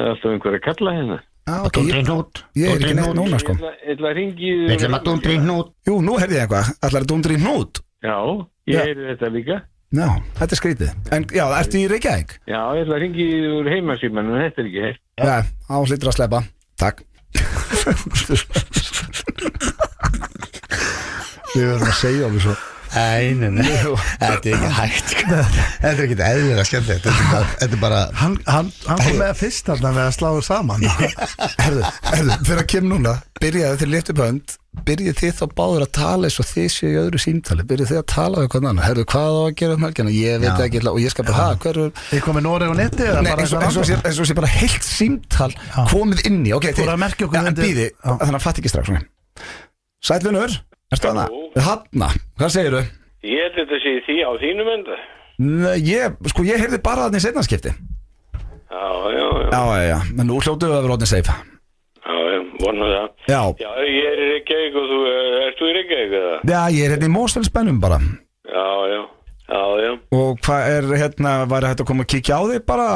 alltaf einhver að kalla hérna. Og dundri hnút. Ég er ekki neitt núna sko. Ég ætla að ringi... Við ætlum að dundri hnút. Jú, nú heyrði ég eitthvað. Ætlar að dundri hnút? Já, ég heyrði þetta líka. Já, þetta er skrítið. En já, ertu í Reykjavík? Já, ég ætla að ringi úr heimasíman, en þetta er ekki heilt. Já, á hlýtur að sleppa. Takk. Við verðum að segja okkur svo. Nei, þetta er ekki hægt sko. Þetta er ekki eðlilega skemmtilegt. Þetta er bara Hann kom með fyrst þarna með að slá saman. Herðu, fyrir að kem núna byrjaði þið lyftu bönd. Byrjið þið þá báður að tala eins og þið séu í öðru símtali. Byrjið þið að tala við hvern annan. Herðu, hvað á að gera helgina? Ég veit ekki og ég skal bara hverju Þið komið Noreg og netti eða Nei, bara eins og sé bara heilt símtal komið inn í. Ok, Þú voru að merkja okkur en undir- býði, þannig að fatt ekki strax svona. Sætvinur, ertu hana? Hanna, hvað segirðu? Ég held þetta sé því á þínum enda. Nei, ég heyrði bara þarna í seinnaskipti. Já, menn nú hljótuðu að vera orðin safe. Já, vona það. Já, Ég er í Reykjavík og ert þú í Reykjavík eða? já, ég er hérna í Mosfellsbænum bara. Já. Og hvað væri hægt að koma og kíkja á þig bara?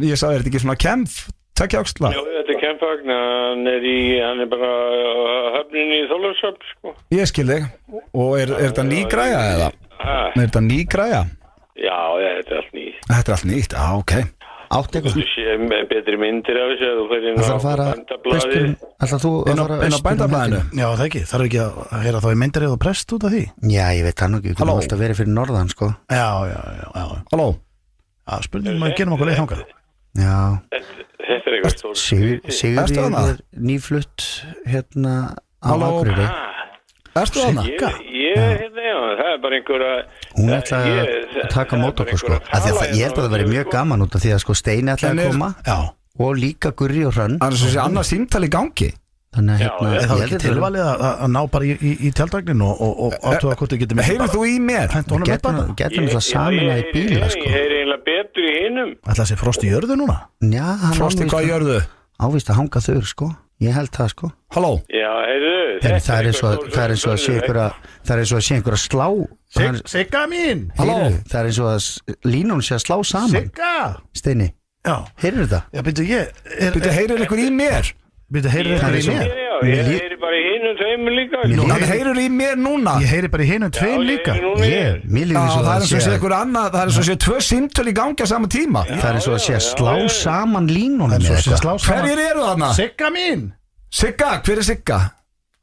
Ég sagði, er þetta ekki svona kemf? Takk áksla. Já, þetta er Kempvagn, hann er bara höfnin í Þorlákshöfn, sko. Ég skil þig. Og er þetta ný græja eða? Er þetta ný græja? Já, þetta er allt nýtt. Þetta er allt nýtt, ok. Átt eitthvað Þú sé betri myndir af þessu að þú fyrir inn Það á þarf að fara Bændablaðið. Ætlar þú að fara Inn á Bændablaðinu? Já, það ekki, þarf ekki að heyra þá í myndarið og prest út af því. Já, ég veit það nú ekki, við Halló? getum alltaf verið fyrir norðan sko. Já. Halló? Spurningum að gerum okkur leið þangað. Já, Þetta er eitthvað stór. Ertu þarna? Sigurður er nýflutt hérna á Halló? Akureyri. Ertu þarna? Já, það er bara einhver að... Hún ætlaði að taka mót okkur sko. Ég held að það veri mjög gaman út af því að sko Steini ætlaði að koma. Já. Og líka Gurri og Hrönn. Það er svo sé annað símtal í gangi. Þannig að Það er ég ekki tilvalið að ná bara í tjaldvagnin og áttuða hvort þið getur Heyrðu þú í mér? Hentu honum upp bara. getum það saminað í bíla sko. Ég heyri eiginlega betur í hinum. Ætla að sé frost í jörðu núna? Já, hann Frosti, hvað gjörðu? ávist að hanga þau sko. Ég held það sko. Halló? Já, heyrðu. Það er eins og að sé einhver að slá. Sigga mín! Halló? Það er eins og að línun sé að slá saman. Sigga! Steini, Já. heyrðu þetta? Já, byrju, Byrju, heyrir ykkur í mér? Byrju, heyrir Það er þetta í svo- mér? Já, ég heyri bara í hinum tveimur líka. Hann heyrir í mér núna. Ég heyri bara í hinum tveim líka. Mér Já, líður svo það er að eins og sé ykkur annað. Það er eins og sé tvö símtöl í gangi á sama tíma. Það er eins og að sé að slá saman línunum Það er eða svo að eitthvað. slá saman. Hverjir eru þarna? Sigga mín! Sigga, hver er Sigga?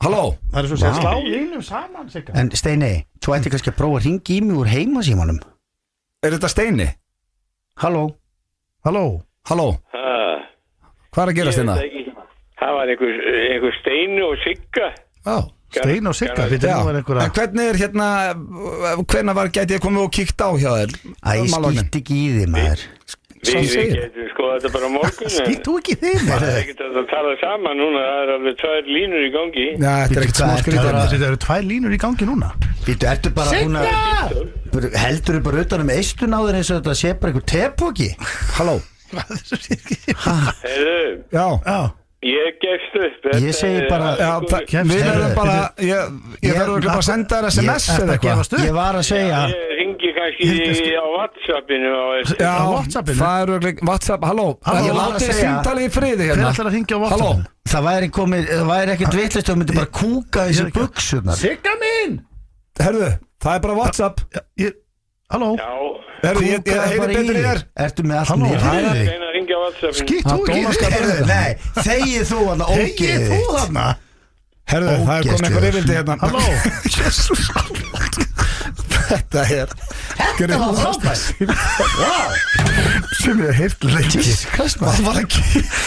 Halló? Það er svo að slá línum saman, Sigga. En Steini, þú ætti kannski að prófa að ringa í mig úr heimasímanum. Er þetta Steini? Halló? Halló? Halló? Hvað er að gerast hérna? Það var einhver Steini og Sigga. Já. Stein og Sigga, við Já, nú er einhverja. en hvernig er hérna, hvenær gæti ég komið og kíkt á hjá þér? Æ, skýtt ekki í því maður. Við segir. getum sko þetta bara á morgun. Skýtt þú ekki í þig, Það maður? er ekkert að tala saman núna, það er alveg 2 línur í gangi. Já, þetta er ekkert smá skrítið. Þetta eru 2 línur í gangi núna. Býtu, ertu bara búin að... Heldur þú bara utan eistun á þér eins og þetta sé bara einhver tepóki? Halló? Heyrðu, Já. Já. ég gefst upp. Ég segi bara... Já, við verðum bara, ég verður bara að senda þér SMS eða eitthvað. Ég var að segja... Ég ringi kannski á WhatsAppinu á Já, Á WhatsAppinu? það er örugglega WhatsApp, halló. Halló, Ég var að láti segja- símtali í friði Hver hérna. ætlar að hringja á Halló? WhatsAppinu? Það væri ekkert vitlist og myndi bara kúka þessi buksunar. Sigga mín! Herðu, það er bara WhatsApp. Halló? Já, Herðu, ég heyri betur í þér. Ertu með allt Halló, niður hæ. fyrir þig? reyna að ringja á WhatsAppinu. Skýtt þú ekki í þig? Heyrðu, Nei, þegið þú hann Hegið ógeðið þú þitt. þarna? Herðu, það er komið einhver yfirldi hérna. Halló? Jésús. Þetta er Þetta var frábært. sem ég hef heyrt lengi. Hvað Hvað var ekki?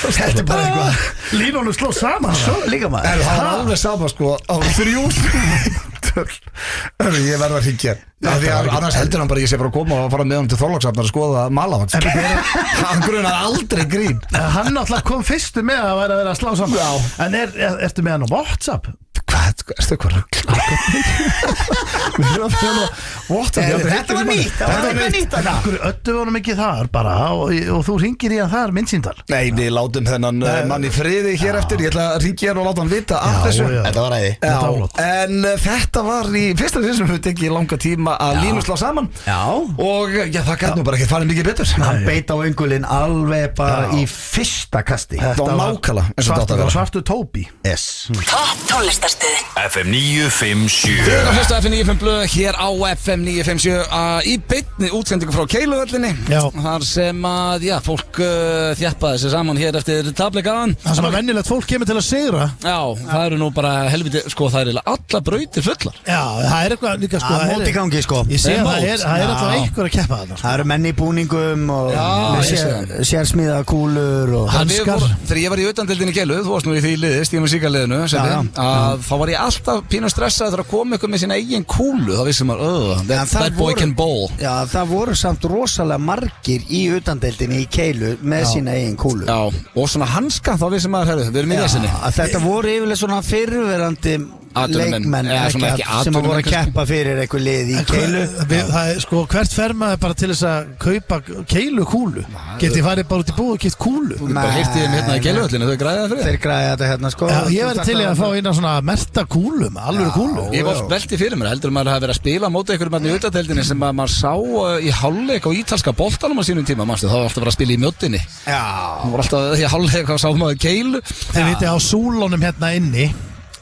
Þetta er bara eitthvað. Línunum sló saman. Svo líka maður. Það var alveg sama sko á 3 Ég verður að hringja því að annars heldur hann bara ég sé bara að koma og fara með hann til Þorlákshafnar að skoða Malavatn hann grunar aldrei grín. Hann náttúrulega kom fyrstu með að vera að slá saman. Já. En ertu með hann á WhatsApp? Erstu eitthvað rugl? Við erum að fjalla Þetta var nýtt. Það var eitthvað nýtt þarna. Akkur öttu vonum ekki þar bara og þú ringir í hann þar myndsýndal. Nei, við látum þennan mann í friði hér eftir. Ég ætla að ringja hér og láta hann vita af þessu. já. Þetta var æði. Já, en þetta var í fyrsta sinn sem við tekið langa tíma að línu slá saman. Já. Og já, það gæti nú bara ekki farið mikið betur. Hann beit á öngulinn alveg bara í fyrsta kasti. Það var nákvæmlega eins og þetta átti að vera. Svartu Tóbi. Yes. Topp tónlistarstöðin blöðin FM 957 Þið erum að hlusta FM 95 blöð hér á FM 957 í beinni útsendingu frá Keiluhöllinni. Já. Þar sem að, já, fólk þjappaði sig saman hér eftir tablegaðan. Það sem að venjulegt fólk kemur til að sigra. Já, það eru nú bara helviti, sko, það eru alla brautir fullar. Já, það er eitthvað líka, sko. Það er mót í gangi, sko. Ég sé að það er Já. alltaf einhver að keppa þarna, sko. Það eru menn í búningum og Já, með ég sé það. sérsmíða kúlur og Hanskar. Þegar ég var í utandeildinni í Keilu, þú varst nú í því liði, Stíma Síkarliðinu, þá var ég alltaf pínu stressað þegar að koma ykkur með sína eigin kúlu. Þá vissum maður, that boy can bowl. Já, það voru samt rosalega margir í utandeildinni í Keilu með sína eigin kúlu. Já, og svona hanska, þá vissum maður, herru, við erum í þessinni. Þetta voru yfirlega svona fyrrverandi Atvinnumenn, leikmenn eða svona ekki sem að voru að atvinnumenn keppa fyrir eitthvað lið í Keilu. Það er, sko, hvert fer maður bara til þess að kaupa Keilukúlu? Geti farið bara út í búið og keipt kúlu? Þú bara heyrtið þeim hérna í Keiluhöllinu, þau græði það fyrir Þeir græði þetta hérna, sko. Já, ég væri til í að fá eina svona merta kúlu, alvöru kúlu. Ég var velti fyrir mér, heldur maður hafi verið að spila á móti einhverjum mann í utadeildinni sem maður sá í hálfleik á ítalska boltanum á sínum tíma, manstu, þá var alltaf verið að spila í mjóttinni. Já. Það var alltaf í hálfleik og sá maður Keilu. Þið viti á súlónum hérna inni,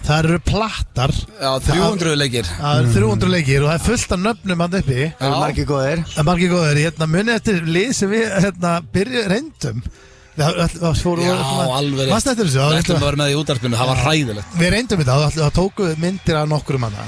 það eru plattar. Já, 300 leikir. Það eru 300 leikir og það er fullt af nöfnum hann uppi. Það eru margir góðir. Það er margir góðir, hérna munið eftir lið sem við reyndum. Það fóru alveg Varstu eftir þessu? Við ætlum að vera með í útvarpinu, það var hræðilegt. Við reyndum þetta, það tóku myndir af nokkrum hana.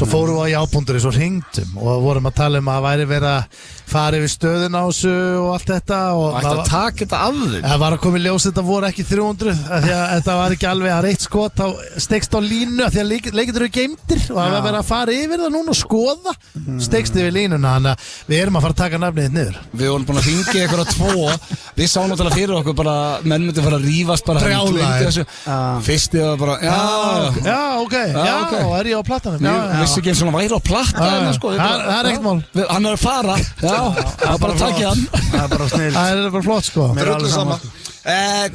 Svo fórum við á jábúndurinn, svo hringdum og vorum að tala um að væri verið að fara yfir stöðun á þessu og allt þetta. Og ætti að taka þetta af þig. Það var að koma í ljós, þetta voru ekki 300 því að þetta var ekki alveg að reitt skot á stekst á línu, því að leikendur eru geimdir og það var verið að fara yfir það núna og skoða stekst yfir línuna, þannig að við erum að fara að taka nafnið niður. Við vorum búin að hringja ykkur á 2. Við sáum náttúrulega fyrir okkur bara menn myndi fara að rífast bara Brjálaðir. Fyrsti var bara Já, ok, er ég á plattanum? Ég vissi ekki eins og hann væri á plattanum sko. Það er ekkert mál. Hann er að fara. Já, það er bara að takja hann. Það er bara snill. Það er bara flott, sko. Drullu saman.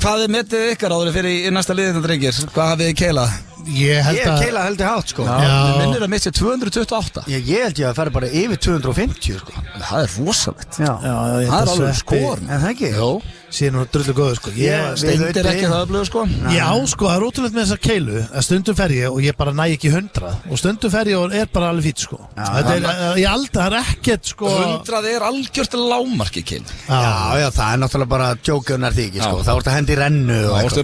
Hvað er metið ykkar áður fyrir í næsta liðið þetta drengir? Hvað hafið þið keilað? Ég held Ég að keila heldur hátt, sko. Við minnir að mitt sé 228. Ég held ég að fara bara yfir 250, sko. Það er rosalegt. Já. Það er alveg skor. En það ekki? Jó. Síðan hún drullu góður, sko. Steindir ekki það öflugur sko. Já, sko, það er ótrúlega með þessar keilu að stundum fer ég og ég bara næ ekki 100 og stundum fer ég og er bara alveg fít, sko. Þetta er, ég aldrei, það er ekkert, sko. 100 er algjört lágmarki keil. Já, það er náttúrulega bara djókunar því ekki, sko. Það vorst að hendi rennu og Þá ertu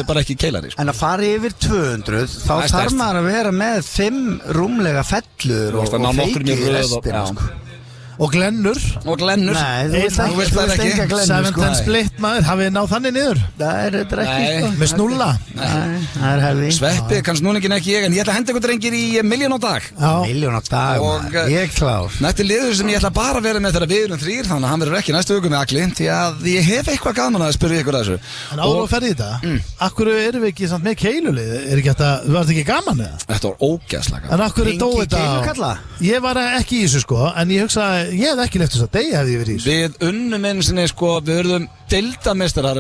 bara ekki keilari, sko. En að fara yfir 200, þá þarf maður að vera með 5 rúmlega fellur og feiki restina, sko. Og glennur. Nei, þú vilt ekki 7-10 split maður, hafið þið náð þannig niður? Það er ekki, sko. Með snúlla? Nei, það er hefði. Sveppi, kannski núningin ekki ég, en ég ætla að henda ykkur drengir í Milljón á dag. Milljón á dag, maður, ég klár. Þetta er liður sem ég ætla bara að vera með þegar við erum 3, þannig að hann verður ekki næstu viku með Agli, því að ég hef eitthvað gaman að spyrja ykkur að þessu. En áður að ferði í þetta, akkur erum við ekki samt með keilulið? Þú varst ekki gaman eða? Þetta var ógeðslega gaman. En akkur dói þetta? Ég var ekki í þessu, sko, en ég hugsa ég hef ekki left þess að deyja hefði ég verið í þessu. Við unnum einu sinni, sko, við verðum deildameistarar,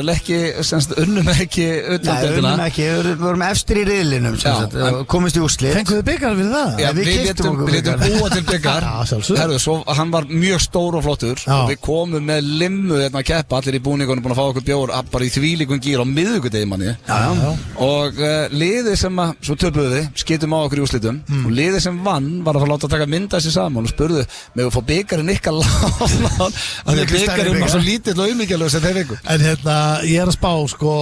unnum ekki utan deildina. Nei, við vorum efstir í riðlinum, komist í úrslit. Fenguðu byggar fyrir það? Já, við letum búa til byggar. Herðu, svo hann var mjög stór og flottur og við komum með limmu að keppa, allir í búningunum búin að fá okkur bjór bara í þvílíkum gír á miðvikudegi manni. Og liðið sem að, svo töpuðu við, skitum á okkur í úrslitum og liðið sem vann var að fara að láta taka mynda sér saman og spurðu með að fá byggarinn ykkar lán að því byggarinn var svo lítill og umíkjalegur sem þeir viku. En hérna, ég er að spá, sko,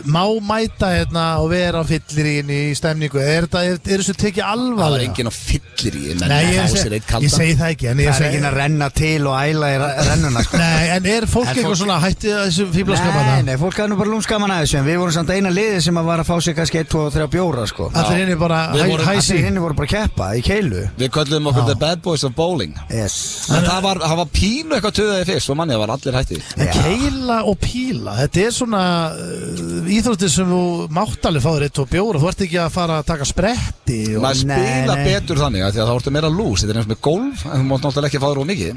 má mæta hérna og vera á fyllirín í stemningu, er þessu tekið alvarlega? Það var enginn á fyllirín, Nei, ég segi það ekki. Það er enginn að renna til og æla í rennuna, sko. Nei, en er fólk eitthvað svona hættið að þessu fíblaskapana? Nei, fólk hafði nú bara lúmskaman að þessu, en við vorum samt eina liði sem að var að fá sig kannski 1, 2 og 3 bjóra, sko. Allir henni bara hæsi? Allir henni voru bara að keppa í Keilu. Við köllum okkur The Bad Boys of Bowling. En það var pínu eitthvað töðaði fyrst og manni, það var allir hættið. Keila og píla, þetta er svona íþróttir sem þú mátt alveg fá þér 1 og bjóra, þú ert ekki að fara að taka spretti og... Maður spila betur þannig að þá ertu meira lús, þetta er eins með golf, en þú mátt náttúrulega ekki að fá þér of mikið.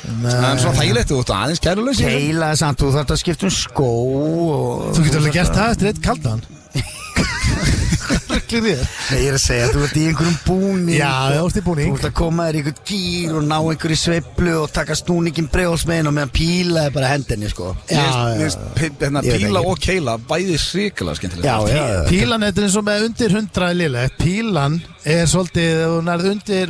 En svona þægilegt, þú ert aðeins kæruleysi. Keila samt, þú þarft að skipta skó og... Þú getur alveg gert það eftir 1 kaldan. Rugglir þér? Nei, ég er að segja, þú ert í einhverjum búning. Já, þú ert í búning. Þú ert að koma þér í einhvern gýr og ná einhverju sveiflu og taka snúningin breiðholtsmegin og meðan píla er bara hendinni, sko. Píla og keila, bæði hrikalega skemmtilega. Já. Pílan er eins og með undir 100 lélegt. Pílan er svolítið,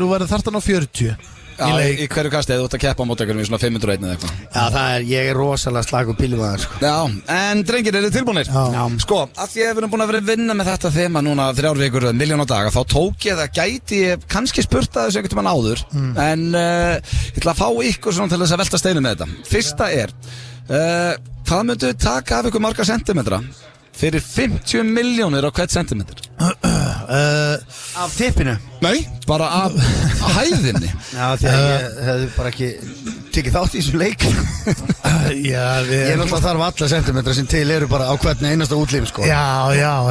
þú verður þartan á 40. Já, í hverju kastið þú ert að keppa á mót einhverjum í svona 501 eða eitthvað. Já, ég er rosalega slagur pílumaður, sko. Já, en drengir, eru þið tilbúinir? Já. Sko, að því að við erum búin að vera að vinna með þetta þema núna 3 vikur, 1 milljón á daga, þá tók ég það gæti ég kannski spurt að þessu einhvern tímann áður, en ég ætla að fá ykkur svona til þess að velta steinu með þetta. Fyrsta er, hvað myndu taka af ykkur marga sentimetra fyrir 50 milljónir á hvert sentimetr? Af tippinu? Nei, bara af hæðinni. Já, því að ég hefði bara ekki tekið þátt í þessum leik. Já, Ég náttúrulega þarf alla sentimetra sem til eru bara á hvern einasta útlím, sko. Já,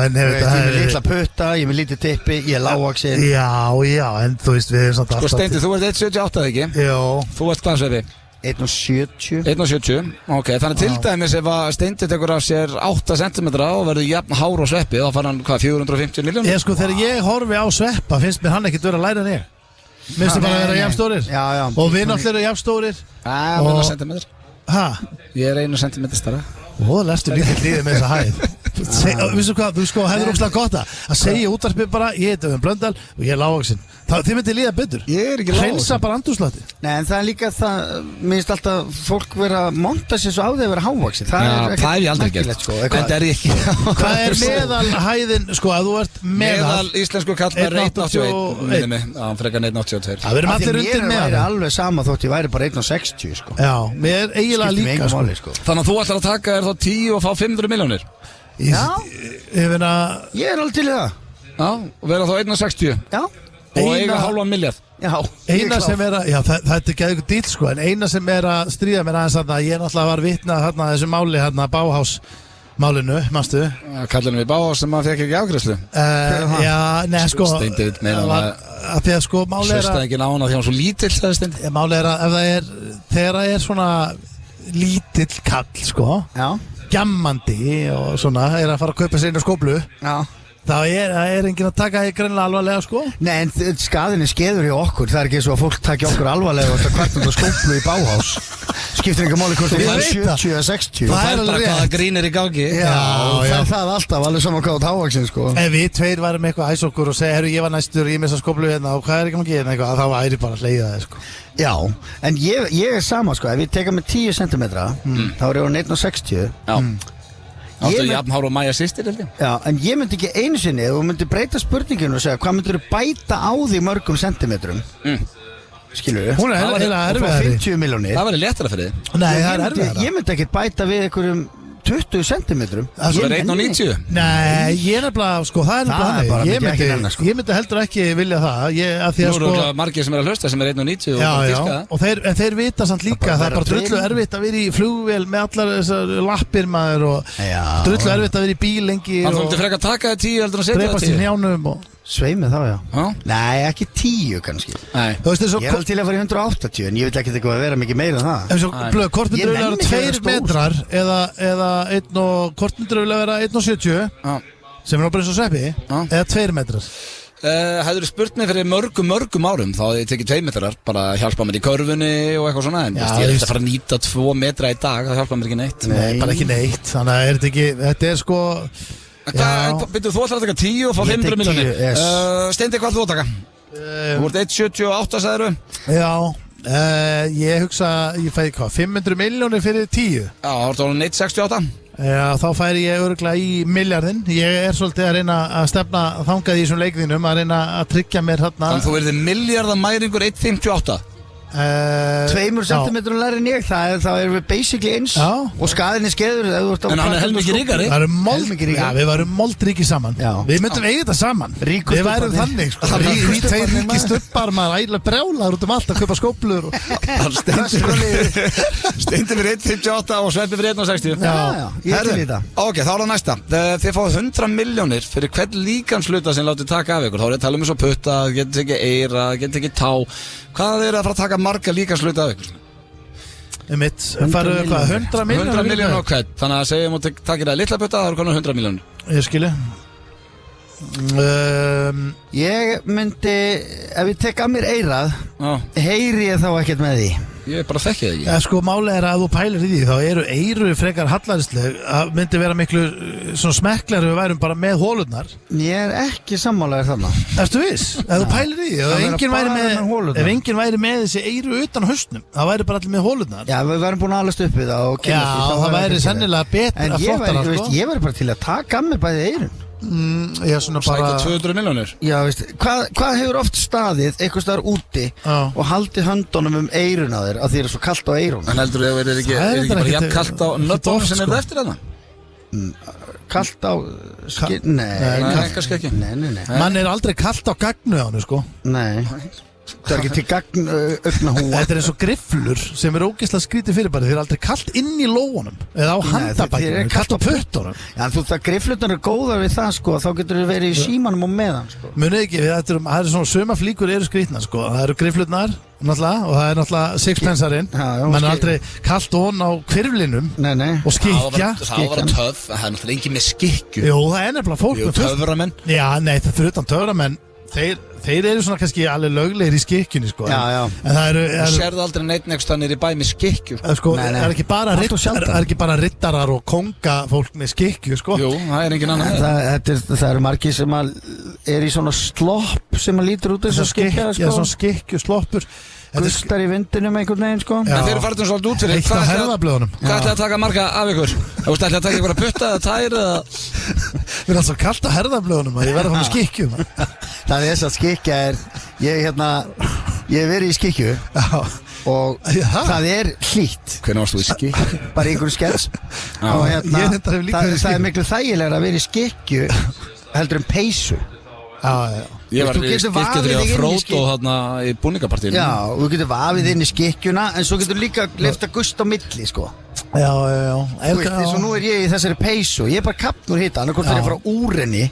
en Ég er með litla putta, ég er með lítið tippi, ég er lágvaxinn. Já, en þú veist, við erum samt Sko Steindi, þú ert 1,78 ekki? Jó. Þú ert hvað svefi? 1,70. 1,70, ok, þannig til dæmis ef að Steindi tekur af sér 8 cm og verður jafn hár og Sveppi, þá fara hann, hvað, 450 miljónir? Ég sko, þegar ég horfi á Sveppa, finnst mér hann ekkert vera að læra en ég. Minnst þið bara að vera jafnstórir. Já. Og við náttúrulega eru jafnstórir. Já, 1 cm. Hæ? Ég er 1 cm stærra. Ó, lestu líka líðið með þessa hæð. Vissu hvað, þú sko, hefur óslega gott að segja útvarpið bara, ég heiti Blöndal og ég er lágvaxinn. Þið myndi líða betur. Ég er ekki lágvaxinn. Hreinsa bara andrúmsloftið. Nei, en það er líka það, mér finnst alltaf fólk vera að monta sér svo á því að vera hávaxinn. Það er ég aldrei gert, sko. En það er ég ekki. Hvað er meðal hæðin, sko, að þú ert meðal íslensku kall með 1,81 minni mig, hann frekar 1,82. Það verðum allir undir Mér væri meðal. alveg sama þótt ég væri bara 1,60, sko. Já, mér er eiginlega Skiptir mig líka, engu sko. máli, sko. Þannig að þú ætlar að taka þér þá 10 og fá 500 milljónir. Ég finna, Ég er alveg til í það. Já, og vera þá 1,60 Já. og eiga halvan miljard. Já. eina sem er að, já, þetta er ekki eitthvað dýl, sko, en eina sem er að stríða mér aðeins þarna, ég náttúrulega var vitna þarna þessu máli, þarna Bauhaus málinu, manstu? Kallar við Bauhaus sem maður fekk ekki afgreiðslu. Já, neða, sko, Steindi vill meina að því að, sko, máli er hlusta að, ekki á hana því hann svo lítill, sagði Steindi. máli er að ef það er, þegar það er svona lítill kall, sko, Já. gjammandi og svona, er að fara að kaupa sér inn á skóplu, Já. þá er enginn að taka því greinlega alvarlega, sko. Nei, en skaðin er skeður hjá okkur. Það er ekki svo að fólk taki okkur alvarlega og þetta kvartum á skóplu í Bauhaus. Skiptir einhver máli hvort Ég það er veit það. 70 eða 60. Það Það er er bara alveg hvaða rétt. grín er í gangi. Já, já. það alltaf, alveg saman hvað á távaxin, sko. Ef við tveir varum eitthvað æs okkur og segja, herru, ég var næstur, ég missa skóplu hérna og hvað er ekki maður að gera eitthvað, þá væri bara að hleyða það, sko. Já, en ég er sama, sko. Ef ég teka með 10 cm, þá er ég á 1,60. Já. Áttu Ég jafn hár og Maja systir, held ég. Já, en ég myndi ekki einu sinni, ef þú myndi breyta spurninginu og segja, hvað myndir þú bæta á því mörgum sentimetrum? Skilur við? Hún er Það var- eiginlega Og fá erfiðari. 50 milljónir. Það væri léttara fyrir þið. Nei, það er erfiðara. Ég myndi ekkert bæta við einhverjum 20 centimetrum. Það Svo er 1,90. Nei, ég er nefnilega, sko, það er Það er nefnilega bara þannig. myndi ekki nenna, sko. Ég myndi heldur ekki vilja það, að því Nú að, eru sko, sko, margir sem er að hlusta sem er 1,90 og já, bara já, dýrka það. og þeir vita samt líka, bara það er vera bara drullu tveir. erfitt að vera í flugvél með allar þessar lappir maður og Já. drullu erfitt að vera í bíl lengi Þannig að þú og myndir frekar taka þér 10 heldur en að setja dreipast í það 10. hnjánum og, Sveimið þá, já. Já. Nei, ekki 10 kannski. Nei. þú veist, Ég er alveg til að fara í 180, en ég vil ekki eitthvað að vera mikið meira en það. eins og Nei. blöð, hvort myndur Ég vilja vera nenni ekki að vera 2 stór. metrar eða hvort myndur vilja vera 1,70 Já. sem er bara eins og Sveppi, Já. eða 2 metrar. Hefur spurt mig fyrir mörgum árum þá hefði ég tekið 2 metrar, bara hjálpa mér í körfunni og eitthvað svona, en Já, veist, ég er veist. ekki að fara að nýta 2 metra í dag, það hjálpa mér ekki neitt. Nei, bara ekki neitt, þannig að þetta er sko, Byrju, þú ætlar að taka 10 og fá Ég 500 tek 10, miljónir. yes. Steindi, hvað þú að taka? Þú ert 1,78 sagðirðu? já, ég hugsa, ég fæði hvað, 500 miljónir fyrir 10. Já, þá ertu orðinn 1,68. Já, þá færi ég örgulega í miljardinn. Ég er svolítið að reyna að stefna þangað í þessum leikðinum, að reyna að tryggja mér þarna. Þannig þú verður miljardamæringur 1,58. 2 centimetrum læri en ég, þá erum við basically eins. Já. Og skaðin er skeður. En hann er helmingi ríkari. Það eru Helmingi ríkari. Já, við varum moldríki saman. Já. Við myndum eiga þetta saman. Ríku Við værum stubbarnir. þannig, sko. Tveir ríki stubbar, maður ægilega brjálaður út um allt að kaupa skóplur og... Steindi fyrir 1,58 og Sveppi fyrir 1,60. Já, ég er til í þetta. Ok, þá er það næsta. Þið fáið 100 miljónir fyrir hvern líkansluta sem látið taka af ykkur. Þá er ég að tala um eins og putta, getur ekki eira, getur ekki tá. Hvað er að fara að taka marga líkansluta af ykkur? Mitt, faru hvað, 100 miljónir? 100 miljónir á hvern. Þannig að segjum og takir það litla putta, það eru konar 100 miljónir. Ég skilji. Ég myndi, ef ég tek að mér eyrað, heyri ég þá ekkert með því. Ég bara þekki það ekki. Ja, sko, málið er að þú pælir í því, þá eru eyru frekar hallarisleg. Það myndi vera miklu svona smekklar ef við værum bara með hólurnar. Ég er ekki sammálaður þarna. Ertu viss? Ef þú pælir í því, ef enginn væri með þessi eyru utan hausnum, það væri bara allir með hólurnar. Já, við værum búin að alast upp við það og kynnast því. Já, það væri sennilega betra að flottara, sko. En ég væri bara til að taka að mér bæði eyrun. Ég er svona bara Sækja 200 milljónir. Já, veist, hvað hefur oft staðið eitthvað staðar úti og haldið höndunum eyrun á þér að því er svo kallt á eyrun? En heldur þú að það er ekki bara jafn kallt á nöttunum sem er eftir þarna? Kallt á Nei, kannski ekki. Nei. Man er aldrei kallt á gagnu á hennu, sko. Nei. Það er ekki til gagn augna húa. Þetta er eins og grifflur sem er ógeðslega skrítið fyrirbæri. Þeir eru aldrei kallt inn í lógunum eða á handabækjum, þeir eru kallt á puttunum. Já, en þú veist að grifflurnar eru góðar við það, sko. Þá getur þau verið í símanum og meðan, sko. Munið ekki, það eru svona suma flíkur eru skrítna, sko. Það eru grifflurnar náttúrulega og það er náttúrulega sixpensarinn. Man er aldrei kallt ón á hvirflinum og skikkja. Það var töf, það er náttúrulega engin með skikkju. Jú, það er nefnilega fólk með töframenn. Já, nei, það fyrir utan töframenn. Þeir eru svona kannski alveg löglegir í skikkjunni, sko. Já. En það eru Þú sérðu aldrei neitt next þannig í bæ með skikkju, sko. Sko, það er ekki bara rittarar og konga fólk með skikkju, sko. Jú, það er engin annan. Það eru margir sem er í svona slopp sem lítur út þessu skikkja, sko. Já, svona skikkju, sloppur. Gustar í vindinum einhvern veginn, sko. En þeir eru farið svolítið út fyrir. Eitt á herðablöðunum. Hvað ætlaði að taka marga af ykkur? Þú ætlaði að taka ykkur að putta eða tæri eða? Við erum alltaf kallt á herðablöðunum að ég verði að fá með skikkjum. Það er þess að skikja ég hef verið í skikju og það er hlýtt. Hvernig varst þú í skikju? Bara í einhverju skets. Og það er miklu þægilegra að vera í skikju heldur en peysu. Ég var í skikkju þegar ég var frót og þarna í búningapartíinu. Já, þú getur vafið inn í skikkjuna en svo getur líka leyft að gusta á milli, sko. Já. Þú veist, eins og nú er ég í þessari peysu. Ég er bara kapnur hitta, annarkort þegar ég fara úr henni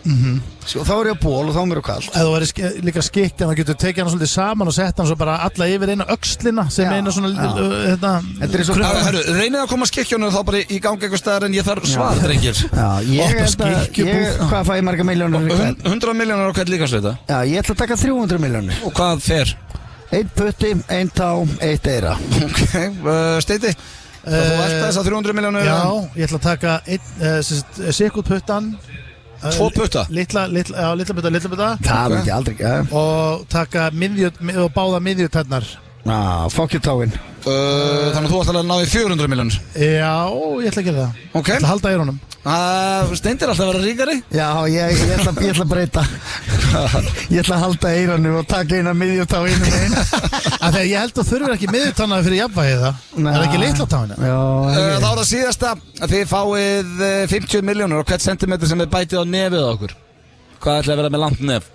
og þá er ég á ból og þá er mér á kall. Ef þú væri líka skikkja, þá getur tekið hana svolítið saman og sett hana svo bara alla yfir eina öxlina sem eina svona Reynið að koma skikkjónu þá bara í gangi eitthvað staðar en ég þarf svar, drengir. Hvað fæ ég marga milljónir? 100 milljónir á hvern líkansveita. Já, ég ætla að taka 300 milljónir. Og hvað fer? 1 putti, 1 tá, 1 eyra. Ok, Steiti, þú ert þess að 300 milljónir. Já, ég ætla að taka sikkut puttan. 2 putta? Litla putta. Það myndi aldrei ekki, og taka og báða miðjutennar. Fokkjutáin. Þannig að þú ætla að ná í 400 milljónir. Já, ég ætla að gera það. Ok. Ég ætla að halda eyrunum. Steindi er alltaf að vera ríkari. Já, ég ætla að breyta. Ég ætla að halda eyrunum og taka eina miðjutá innum einn. Þegar ég held að þurfir ekki miðjutannaði fyrir jafnvægið það. Það er ekki litla táina. Þá er það síðasta að þið fáið 50 milljónir og hvert sentimetri sem er bætið á nefið á okkur. Hvað ætla að vera með langt nef?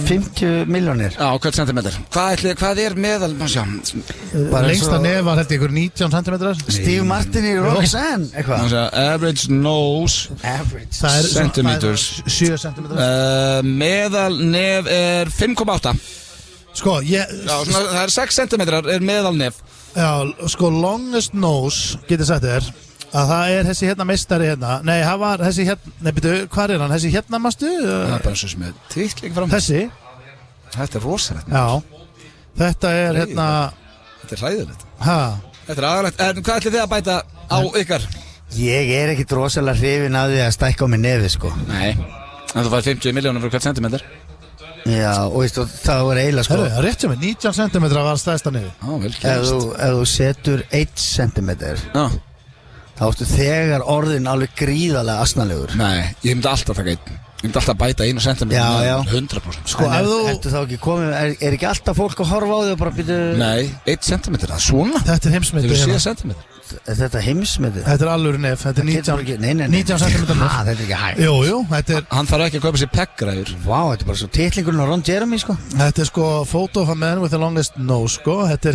50 milljónir. Já, hvert sentimetr. Hvað er meðal? Lengsta nef var held ég ykkur 19 centimetrar. Steve Martin í Roxanne eitthvað. Average nose centimeters. 7 centimetrar. Meðal nef er 5,8. Sko, það er 6 centimetrar er meðal nef. Já, sko, longest nose getur sagt þér að það er þessi hérna meistari hérna. Nei, það var þessi hérna. Nei, byrju, hvað er hann? Þessi hérna mástu? Það er bara svo sem er titling fram. Þessi? Þetta er rosalegt. Já. Þetta er hérna. Þetta er hræðilegt. Þetta er aðalegt. En hvað ætlið þið að bæta á ykkar? Ég er ekki rosalega hrifinn að því að stækka á mig nefið, sko. Nei. En þú fær 50 milljónir fyrir hvert sentimetr. Já, og veistu, það var eiginlega, sko. Það er rétt sem er 19 centimetra var stæðsta nefið. Vel kemst. Ef þú setur 1 centimeter. Þá ertu þegar orðin alveg gríðarlega asnalegur. Nei, ég myndi alltaf taka 1. Ég myndi alltaf bæta 1 centimeter 100%. Sko, ertu þá ekki komið, er ekki alltaf fólk að horfa á þig og bara býta? Nei, 1 centimeter, það er svona. Þetta er heimsmetið. Þetta er 7 centimeter. Þetta er heimsmetið? Þetta er alveg nef, þetta er 19 centimeter nef. Þetta er ekki hægt. Jú, þetta er. Hann þarf ekki að kaupa sér peggræður. Vá, þetta er bara svo titlingurinn á Ron Jeremy, sko. Þetta er sko Photo of a man with the longest nose, sko. Þetta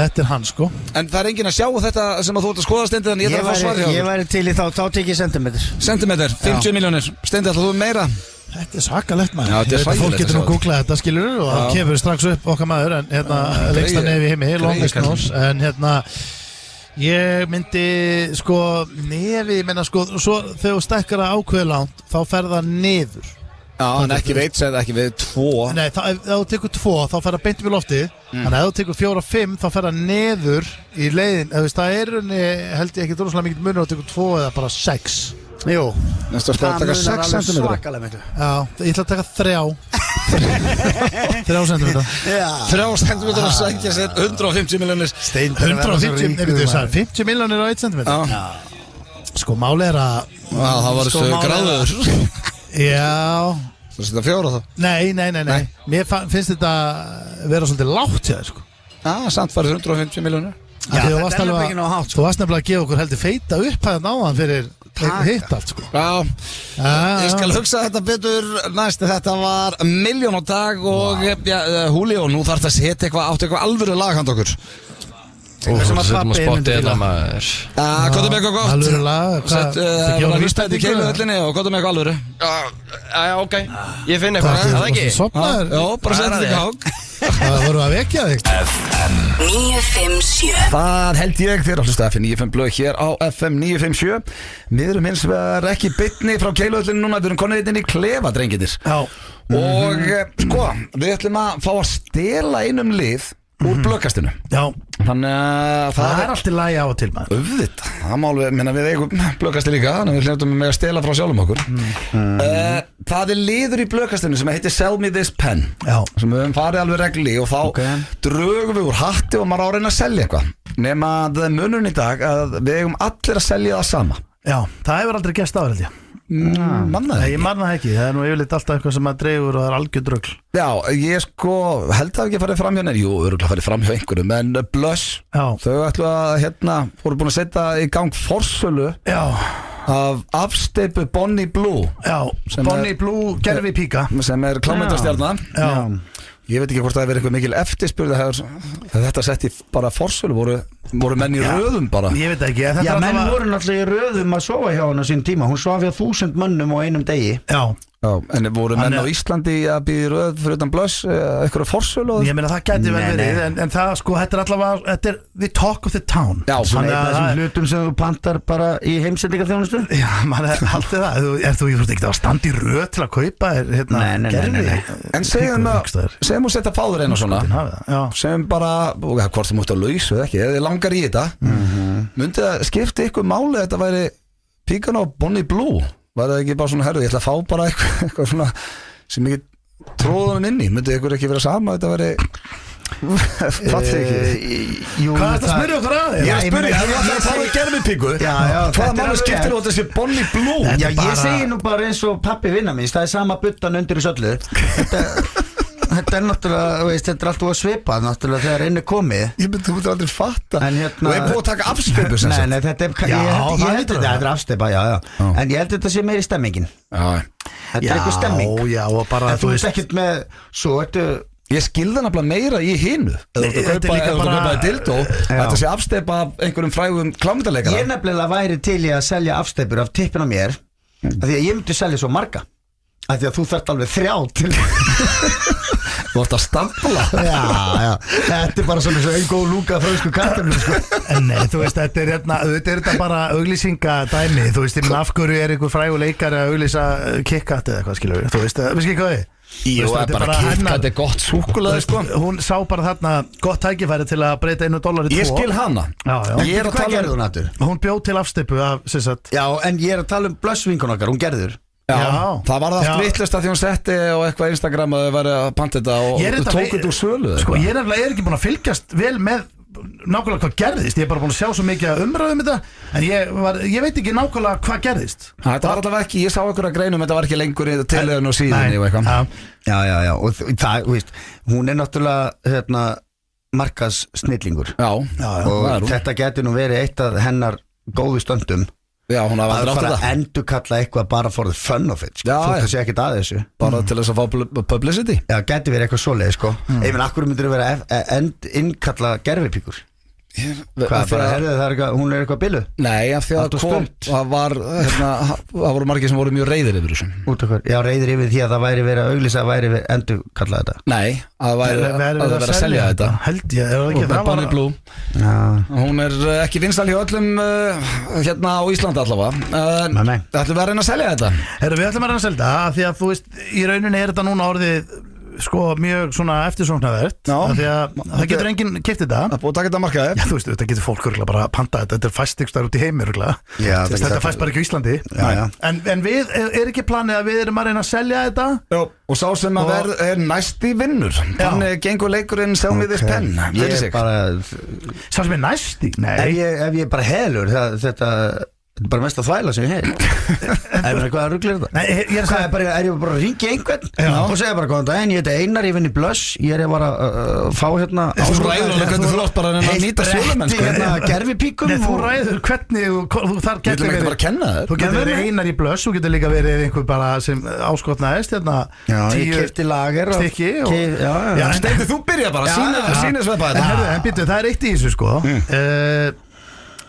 er hann, sko. En það er enginn að sjá þetta sem að þú ert að skoða, Steindi, en ég þarf að fá svar hjá. Ég væri til í þá tek ég centimeter. Centimeter, 50 milljónir. Steindi, ætlar þú meira? Þetta er svakalegt, maður. Já, þetta er hræðilegt. Fólk getur nú googlað þetta, skilur, og það kemur strax upp okkar maður, en hérna lengsta nef í heimi, longest nose, en hérna ég myndi, sko, nefi, ég menna, sko, svo þegar þú stækkar það ákveðið langt, þá fer það niður. Já, en ekki við 1 set, ekki við 2. Nei, ef þú tekur 2 þá fer það beint við loftið. Þannig að ef þú tekur 4 og 5 þá fer það neður í leiðin. Það er held ég ekki droslega mikið munur að tekur 2 eða bara 6. Jú, Næstu að taka 6 cm. Já, ég ætla að taka 3 cm. 3 cm og sækja sér 150 milljónir. 50 milljónir á 1 cm. Sko, máli er að það var þessu gráður. Já. Það setja 4 þá? Nei. Mér finnst þetta vera svolítið lágt hér, sko. Samt farið 150 milljónir. Já, þú varst nefnilega að gefa okkur heldur feita upphæðan áðan fyrir hitt allt, sko. Ég skal hugsa þetta betur næst. Þetta var 1 milljón á dag og Julio, nú þarf það að setja eitthvað alvöru lag handa okkur. Þú setjum að spotta þetta maður. Hvað er með eitthvað gott? Alvöru lag. Það var vístætt í Keiluhöllinni og hvað er með eitthvað alvöru? Já, ok, ég finn eitthvað, það ekki? Sopnaður? Já, bara setja þetta í gang. Það voru að vekja þig. FM 957. Það held ég þér að hlusta FM 95 blöð hér á FM 957. Við erum hins vegar ekki beinni frá Keiluhöllinni núna, við erum konið inn í klefa, drengindir. Já. Og sko, við ætlum að fá að stela einum lið úr blöðkastinu. Já. Þannig að það er allt í lagi á og til maður. Auðvitað, það má alveg, minna við eigum blöðkasti líka, þannig að við hljóttum með að stela frá sjálfum okkur. Það er liður í blöðkastinu sem heitir Sell Me This Pen. Já. Sem við höfum farið alveg regli og þá drögum við úr hatti og maður á að reyna að selja eitthvað. Nema að munurinn í dag að við eigum allir að selja það sama. Já, það hefur aldrei gerst áður, held ég. Mannaði Ég manna það ekki, það er nú yfirleitt alltaf eitthvað sem að dreigur og það er algjör drögl. Já, ég sko held að ekki farið fram hjá neina. Jú, öruglega farið fram hjá einhverjum. En Blush, þau ætlu að voru búin að setja í gang forsölu af afsteypu Bonnie Blue. Já, Bonnie Blue gerfi píka sem er klámyndastjarna. Já. Ég veit ekki hvort það hefur verið eitthvað mikil eftirspurð þegar þetta sett í bara forsölu voru menn í röðum bara. Ég veit ekki. Já, menn voru náttúrulega í röðum að sofa hjá hann á sín tíma. Hún svaf hjá 1000 mönnum á einum degi. Já, en voru menn á Íslandi að býða í röð fyrir utan Blush eitthvað forsölu? Ég meina það gæti vel verið en það sko, þetta er allavega, þetta er the talk of the town. Já, svona einn af þessum hlutum sem þú pantar bara í heimsendingarþjónustu. Já, mann er alltaf það. Þú ert ekki að standa í röð til að kaupa Nei. En segjum og setja fáður einu svona sem bara, hvort þú mútt að lausa eða ekki, eða þið langar í þetta myndi það skipta ykkur máli að þetta væri píkan á Bonnie Blue? Var það ekki bara svona, herru, ég ætla að fá bara eitthvað svona sem ekki tróðunum inn í, myndi ykkur ekki vera sama að þetta væri fattu ekki? Hvað er þetta að smyrja okkur að þig? Ég er að spyrja, það er að fá að gerfi píku hvaða máli skiptir þetta þessi Bonnie Blue? Já, ég segi nú bara eins og pappi vinna minns, það er sama buttan undir í söllu. Þetta er náttúrulega, þetta er alltaf að svipa náttúrulega þegar inn er komið. Þú myndir aldrei fatta. Og ég er búið að taka afsteypu sem sagt. Nei, þetta er, ég held þetta er afsteypa, já. En ég held þetta sé meiri stemmingin. Þetta er eitthvað stemming. Já, og bara þú veist ekkert með, svo ertu. Ég skilði nefnilega meira í hinu. Ef þú kaupaði dildó, þetta sé afsteypa af einhverjum frægum klámyndarleikara. Ég nefnilega væri til í að selja afsteypur af tippin á mér, af því að ég myndi selja svo marga. Af því að þú þarft alveg 3 til. Þú ætti að stampla. Já, þetta er bara svona svo einn góð lúka frönsku kartöflur sko. Nei, þú veist, þetta er þetta bara auglýsingadæmi. Þú veist, af hverju er einhver frægur leikari að auglýsa KitKat eða eitthvað, skilur við. Þú veist, við skilur hvað við. Jú, bara KitKat er gott súkkulaði sko. Hún sá bara þarna gott tækifæri til að breyta $1 í 2. Ég skil hana. Ég er að tala um náttúr. Hún bjóð til afsteypu af, sem sagt. Já, en ég er að tala um Blush vinkun okkar, hún gerður. Já, það var allt vittlust að því hún setti og eitthvað Instagram að þau væri að panta þetta og tókut úr sölu. Sko, ég er ekki búin að fylgjast vel með nákvæmlega hvað gerðist. Ég er bara búin að sjá svo mikið umræðum þetta, en ég veit ekki nákvæmlega hvað gerðist. Þetta var allavega ekki, ég sá einhverja greinum, þetta var ekki lengur í tilhöðun og síðan og eitthvað. Já, og það, veist, hún er náttúrulega markaðssnillingur. Og þetta getur nú verið eitt af hennar góðu stöndum. Já, hún hafa aldrei átt þetta. Að fara að endurkalla eitthvað bara for the fun of it, sko. Þú veist ekki að þessu. Bara til þess að fá publicity. Já, geti verið eitthvað svoleið, sko. Ef akkur myndir að vera innkalla gerfipíkur. Hvað, bara herðu það eitthvað, hún er eitthvað biluð? Nei, af því að það voru margir sem voru mjög reiðir yfir þessu. Út af hver? Já, reiðir yfir því að það væri verið að auglýsa að væri endurkalla þetta. Nei, að það væri að selja þetta. Held ég, Bonnie Blue. Hún ekki vinsæl hjá öllum hérna á Íslandi allavega. Nei. Ætlum við að reyna að selja þetta? Herru, við ætlum að reyna að selja þetta því að þú veist, í rauninni þetta núna orðið sko mjög svona eftirsóknarvert af því að það getur enginn keypt þetta. Það búið að taka þetta markaði. Já, þú veist, þetta getur fólk örugglega bara að panta þetta fæst ykkur út í heimi örugglega. Þetta fæst bara ekki á Íslandi. En við, ekki planið að við erum að reyna að selja þetta? Jó, og sá sem að næsti vinnur. Þannig gengur leikurinn Sell Me This Pen. Ég bara Sá sem næsti? Nei. Ef ég bara helur þetta er bara mest að þvæla sem ég hef Hvað ruglir þetta? Nei, ég bara að ringja einhvern og segja bara góðan daginn, ég heiti Einar, ég vinn í Blöss, ég bara að fá hérna Þú ræður alveg hvernig þú átt bara að nýta sjölumenn hérna gerfipíkum. Nei, þú ræður hvernig þar getur verið bara að kenna þér. Þú getur verið Einar í Blöss, þú getur líka verið einhver bara sem áskotnaðist hérna 10 keypti lager stykki Steindi, þú byrja bara, sýnir sveppa þetta. En býttu, það eitt í þessu sko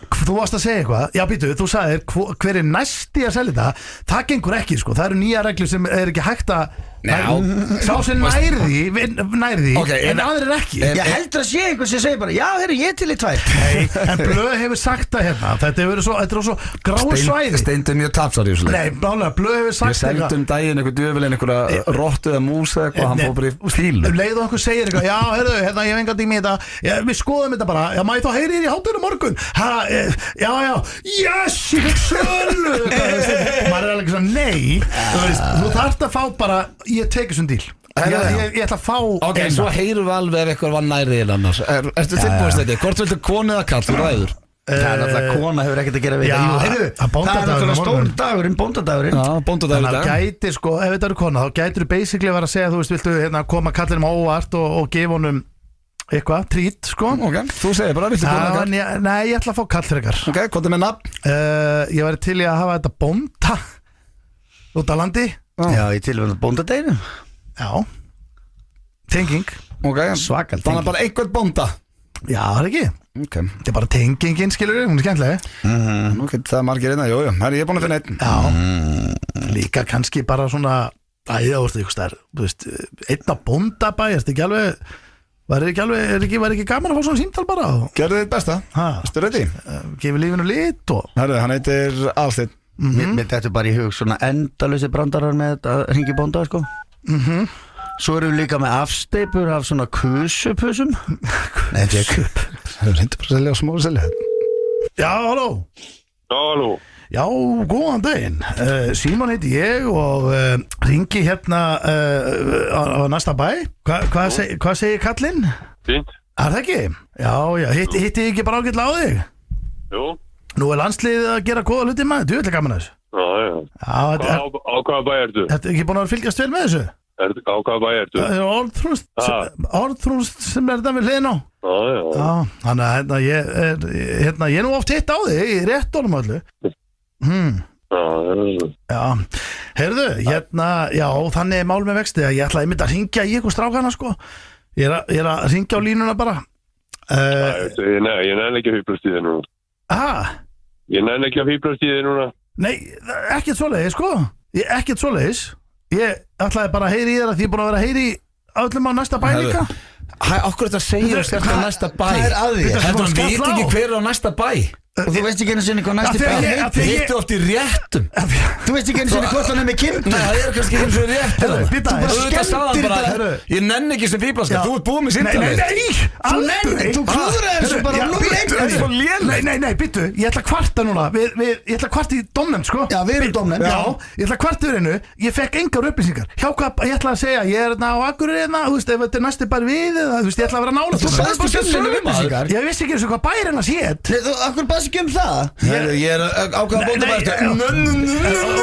Þú varst að segja eitthvað. Já, býtu, þú sagðir hver næsti að selja þetta. Það gengur ekki, sko. Það eru nýja reglur sem ekki hægt að sá sem nærði en aðrir ekki. Ég heldur að sé einhvern sem segir bara, já, ég til í 2. Nei, en Blöð hefur sagt það hérna. Þetta er svo gráu svæði. Steindi mjög tapsar í þessu leik. Nei, nálega, Blöð hefur sagt Ég seldum daginn einhver djöfulinn, einhverja rottu eða mús eða eitthvað, hann fór bara í fílu. Leið og einhver segir eitthvað, já, heyrðu, hérna, ég hef engan tíma í þetta. Við skoðum þetta bara. Já, maður þá heyri í hátinu morgun. Já, yes, ég fikk sölu. Maður alveg svona, nei. Þú þarft að fá bara, ég tek þessum díl. Ég ætla að fá Ok, svo heyrum við alveg ef eitthvað var nærið en annars. Ertu tilbúist þetta? Hvort viltu konu eða kall, þú ræður? Það er náttúrulega, kona hefur ekkert að gera við það. Það er náttúrulega stór dagurinn, bóndadagurinn. Já, bóndadagur í dag. Það gæti, sko, ef þetta eru kona, þá gætir þú basically að vera að segja, þú veist, viltu hérna koma kallinum á óvart og gefa honum eitthvað, trít, sko. Ok, þú segir bara, viltu konu eða kall? Nei, ég ætla að fá kall frekar. Ok, hvað er með nafn? Ég væri til í að hafa þetta bónda út á landi. Já, ég tilvæmna bóndadeginu. Já, tenging. Ok, svakal þannig að bara einhvern bónda. Já, það er ekki. Ok. Þetta er bara tengingin, skilur við, hún er skemmtileg. Ok, það er margir einna, jú, herri, ég er búin að finna einn. Já, líka kannski bara svona, þú veist, einn á bóndabæ, er ekki alveg, var ekki gaman að fá svona símtal bara? Gerðu þitt besta, ertu ready? Gefið lífinu lit og... Herri, hann heitir Alsteinn. Mér þetta bara í hug svona endalösi brandarar með að ringi bónda, sko. Svo erum við líka með afsteipur af svona kusupusum. Nei, kup. Það er reyndu bara að selja á smóri selja. Já, halló. Halló. Já, góðan daginn. Símon heiti ég og ringi hérna á næsta bæ. Hvað segir kallinn? Fínt. Er það ekki? Já, hitti ekki bara ágætlega á þig? Jú. Nú er landsliðið að gera góða hluti maður, þú ætla gaman að þessu. Já. Á hvaða bæ ertu? Þetta er ekki búin að fylgjast vel með þessu? Á hvaða bæ ertu? Það er orðþrúst sem er þetta við hliðin á. Já, þannig að ég er nú oft hitt á þig í réttunum öllu. Já, heyrðu, já, þannig er mál með vexti að ég ætla einmitt að ringja í ykkur strákana, sko. Ég er að ringja á línuna bara. Ég nenni ekki að fýblast í þig núna. Ég nenni ekki að fýblast í þig núna. Nei, ekkert svoleiðis, sko. Ekkert svoleiðis. Ég ætlaði bara að heyri í þér að því ég er búin að vera að heyri öllum á næsta bæ líka. Okkur þetta segir þér á næsta bæ. Hvað er að því? Þú veit ekki hver er á næsta bæ. Og þú veist ekki einu sinni hvað næsti bæ heitir. Hittu oft í réttum. Þú veist ekki einu sinni hvort hann er með kindum. Nei, það er kannski einu sinni réttum. Þú skemmtir þetta. Ég nenni ekki sem fíblaskar. Þú ert búið með síntalið. Nei, þú klúðrar þessu bara nú lengur. Nei, byttu, ég ætla að kvarta núna. Ég ætla að kvarta í dómnefnd, sko. Já, við erum dómnefnd. Já, ég ætla að kvarta yfir hennu. Ég fekk engar upplýsingar. Hjá hvað, ég ætla að segja, ég er á Akureyri, þú veist, ef þetta er næsti bær við, þú veist, ég ætla að vera nálægt. Þú baðst ekki um upplýsingar. Ég vissi ekki eins og hvað bær hennar hét. Akkur baðst ekki um það? Ég er ákveða bóndabæstu.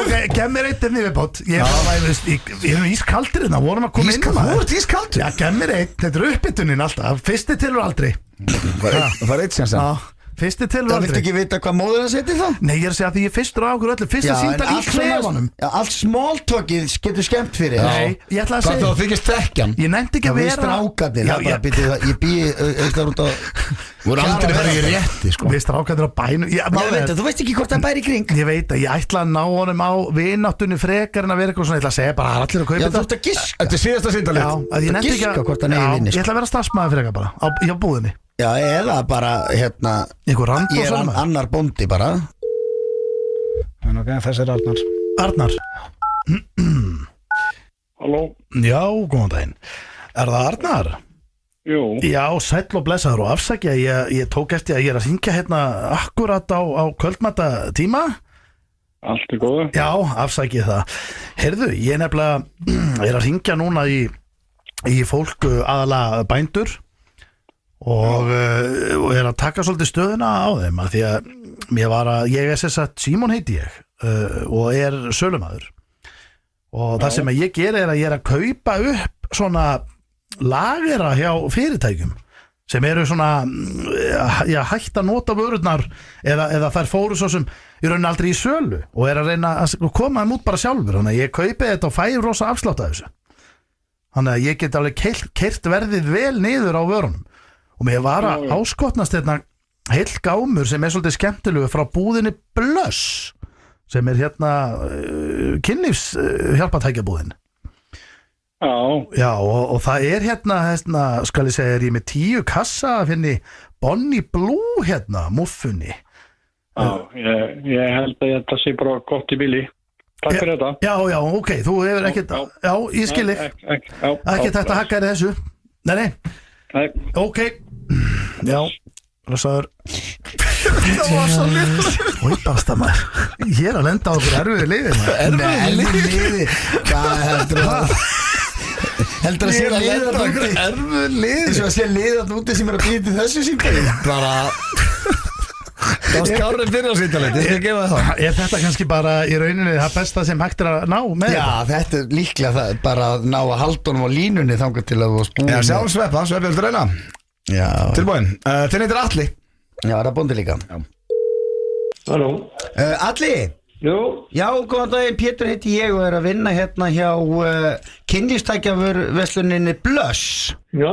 Ok, gef mér eitt viðbót. Ég er ískaldir hérna, vorum að koma inn. Þú ert ískaldur? Já, gef mér eitt, þetta er uppbytunin alltaf. Fyrsti tilur aldrei. Það var eitt sem sann. Fyrsti tilur Það aldrei. viltu ekki vita hvað móður hans heiti þá? Nei, ég er að segja að því ég fyrstur á okkur öllu. Fyrsta síntal í klefanum. Já, allt smóltókið getur skemmt fyrir Nei, ég ætla að segja. Hvað þá þykist þekkjan? Ég nefndi ekki að vera. Það veist rákatir. Ég býi eitthvað út á... Þú er aldrei bara í rétti, sko. Við strákandir á bænum. Þú veist ekki hvort það bæri í kring. Ég veit að ég ætla að ná honum á vináttunni frekar en að vera eitthvað svona. Ég ætla að segja bara allir að kaupa þetta. Já, þú ert að giska. Þetta er síðasta síntalið. Já, að ég nefndi ekki giska hvort hann eigi vinni. Ég ætla að vera starfsmaður frekar bara hjá búðinni. Já, eða bara, Einhver rand ég annar bóndi bara. En ok, þessi Arnar. Arnar. Halló? Já, góðan daginn. Er það Arnar? Jú. Já, sæll og blessaður og afsækja. Ég tók eftir að ég að hringja akkurat á kvöldmata tíma. Allt góðu. Já, afsækið það. Heyrðu, ég nefnilega að hringja núna í fólk aðalega bændur og að taka svolítið stöðuna á þeim að því að ég sem sagt Símon heiti ég og sölumaður og það sem ég geri að ég að kaupa upp svona lagera hjá fyrirtækjum sem eru svona hægt að nota vörurnar eða þær fóru svo sem í rauninni aldrei í sölu og að reyna að koma þeim út bara sjálfur, þannig að ég kaupi þetta og fæ rosa afslátt af þessu, þannig að ég get alveg keyrt verðið vel niður á vörunum og mér var að áskotnast heill gámur sem svolítið skemmtilegu frá búðinni Blöss sem kynlífs hjálpatækjabúðin. Já, og það skal ég segja, ég með 10 kassa af henni Bonnie Blue muffunni. Já, ég held að þetta sé bara gott í bili. Takk fyrir þetta. Já, ok, þú hefur ekkert, já, ég skil þig. Ekkert þetta hakka er þessu. Nei. Ok, já, blessaður. Það var svo lítið. Ói, basta maður. Ég að lenda á okkur erfiði liði. Erfiði liði? Hvað heldur það? Heldur að sé að lenda á okkur erfiði liði? Þess að sé liðan úti sem að býta þessu síntali. Bara... Það var skárið byrjarsýntalegt, ég skal gefa það. Er þetta kannski bara í rauninni það besta sem hægt að ná með þetta? Já, þetta líklega það, bara að ná að halda honum á línunni þangað til að þú spúið. Já, sjáum Sveppa vildur reyna. Já. Tilbúin, þinn heitir Atli. Já, það er bóndi líka. Já. Halló. Atli? Jú. Já, góðan daginn, Pétur heiti ég og að vinna hjá kynlífstækjaversluninni Blöss. Já.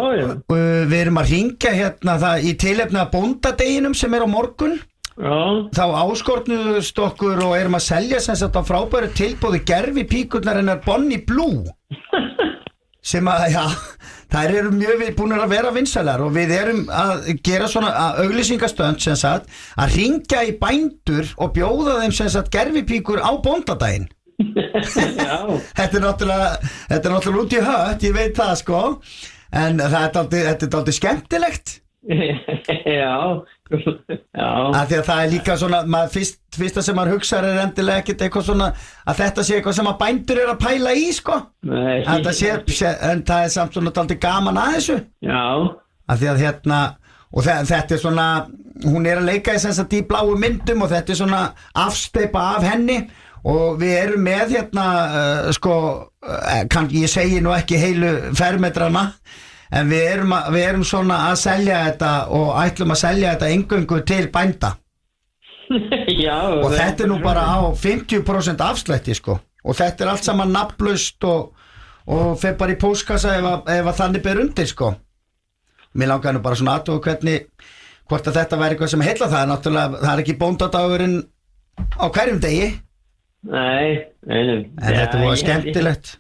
Við erum að hringja það í tilefni af bóndadeginum sem er á morgun. Já. Þá áskortnuðust okkur og erum að selja sem sagt á frábæru tilboði gervipíkurnar hennar Bonnie Blue sem þær eru mjög búin að vera vinsælar og við erum að gera svona auglýsingastönd sem sagt að hringja í bændur og bjóða þeim sem sagt gervipíkur á bóndadaginn. Þetta er náttúrulega út í hött, ég veit það sko, en þetta er dálítið skemmtilegt. Já. Af því að það er líka svona fyrsta sem maður hugsar er endilega ekkert eitthvað svona að þetta sé eitthvað sem að bændur er að pæla í sko. Nei, en það er samt svona dálítið gaman að þessu. Já. Af því að og þetta er svona, hún er að leika í sem sagt í bláu myndum og þetta er svona afsteypa af henni og við erum með ég segi nú ekki heilu fermetrana. En við erum svona að selja þetta og ætlum að selja þetta eingöngu til bænda. Já. Og þetta er nú bara á 50% afslætti sko. Og þetta er allt saman nafnlaust og fer bara í póstkassa ef að þannig ber undir sko. Mér langar nú bara svona aðtóa hvort að þetta væri eitthvað sem heilla það. Náttúrulega, það er ekki bóndadagurinn á hverjum degi. Nei. En þetta var skemmtilegt.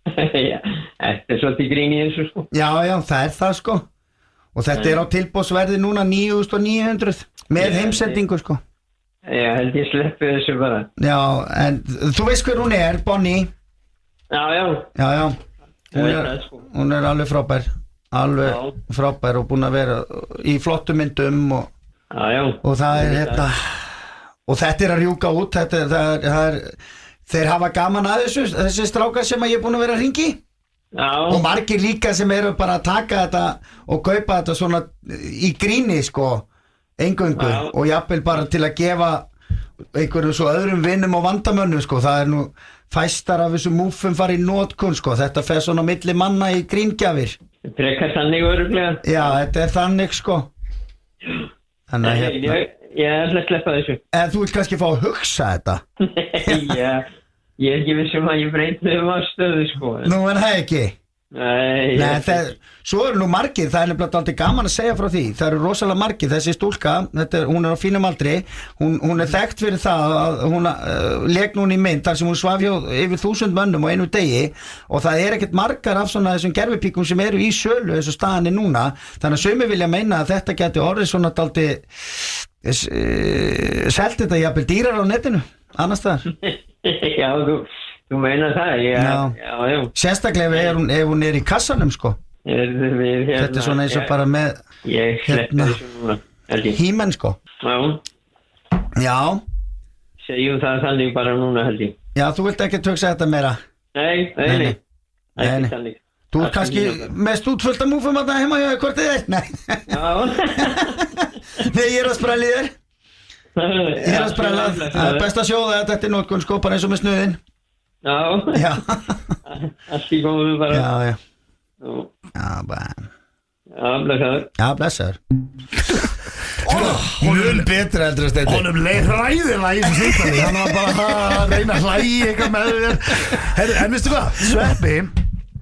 Já, þetta er svolítið grín í þessu sko. Já, það er það sko. Og þetta er á tilboðsverði núna 9.900 með heimsendingu sko. Já, held ég sleppi þessu bara. Já, en þú veist hver hún er, Bonnie? Já. Hún er alveg frábær. Alveg frábær og búin að vera í flottu myndum og það er og þetta er að rjúka út, það er þeir hafa gaman að þessi strákar sem ég er búin að vera að hringi. Já. Og margir líka sem eru bara að taka þetta og kaupa þetta svona í gríni sko, eingöngu og jafnvel bara til að gefa einhverjum svo öðrum vinnum og vandamönnum sko, það er nú fæstar af þessum múfum farið í notkun sko, þetta fer svona milli manna í gríngjafir. Frekar þannig örugglega. Já, þetta er þannig sko. Þannig að ég ætla að sleppa þessu. En þú vilt kannski fá að hugsa þetta? Já, ég er ekki vissum að ég breyti um að stöðu sko. Nú er það ekki? Nei, svo eru nú margir, það er nefnilega aldrei gaman að segja frá því, það eru rosalega margir, þessi stúlka, hún er á fínum aldri, hún er þekkt fyrir það að hún leik núna í mynd þar sem hún svaf hjá yfir 1000 mönnum á einu degi og það er ekkert margar af svona þessum gervipíkum sem eru í sölu eins og staðan er núna, þannig að sumir vilja meina að þetta geti orðið svona daldi selt þetta jafnvel dýrar á netinu, annars staðar. Já, þú meina það, já. Sérstaklega ef hún er í kassanum, sko. Þetta er svona eins og bara með ég sleppi þessu núna, held ég. Hímenn, sko. Já. Segjum það þannig bara núna, held ég. Já, þú vilt ekki hugsa þetta meira? Nei. Ekki þannig. Þú er kannski mest útfullt að múfum að það heima hjá hvort þið er? Nei. Nei, ég er að spræla í þér. Ég er að spræla. Það er best að sjóða þetta eftir notkun, sko, bara eins og með snuðin. Já. Allt í góðu bara. Já. Blessaður. Já, blessaður. Hún betra heldur að steiti. Honum leið hræðilega í þessu síðan. Hann var bara að reyna að hlæja eitthvað með þér. Herru, en veistu hvað? Sveppi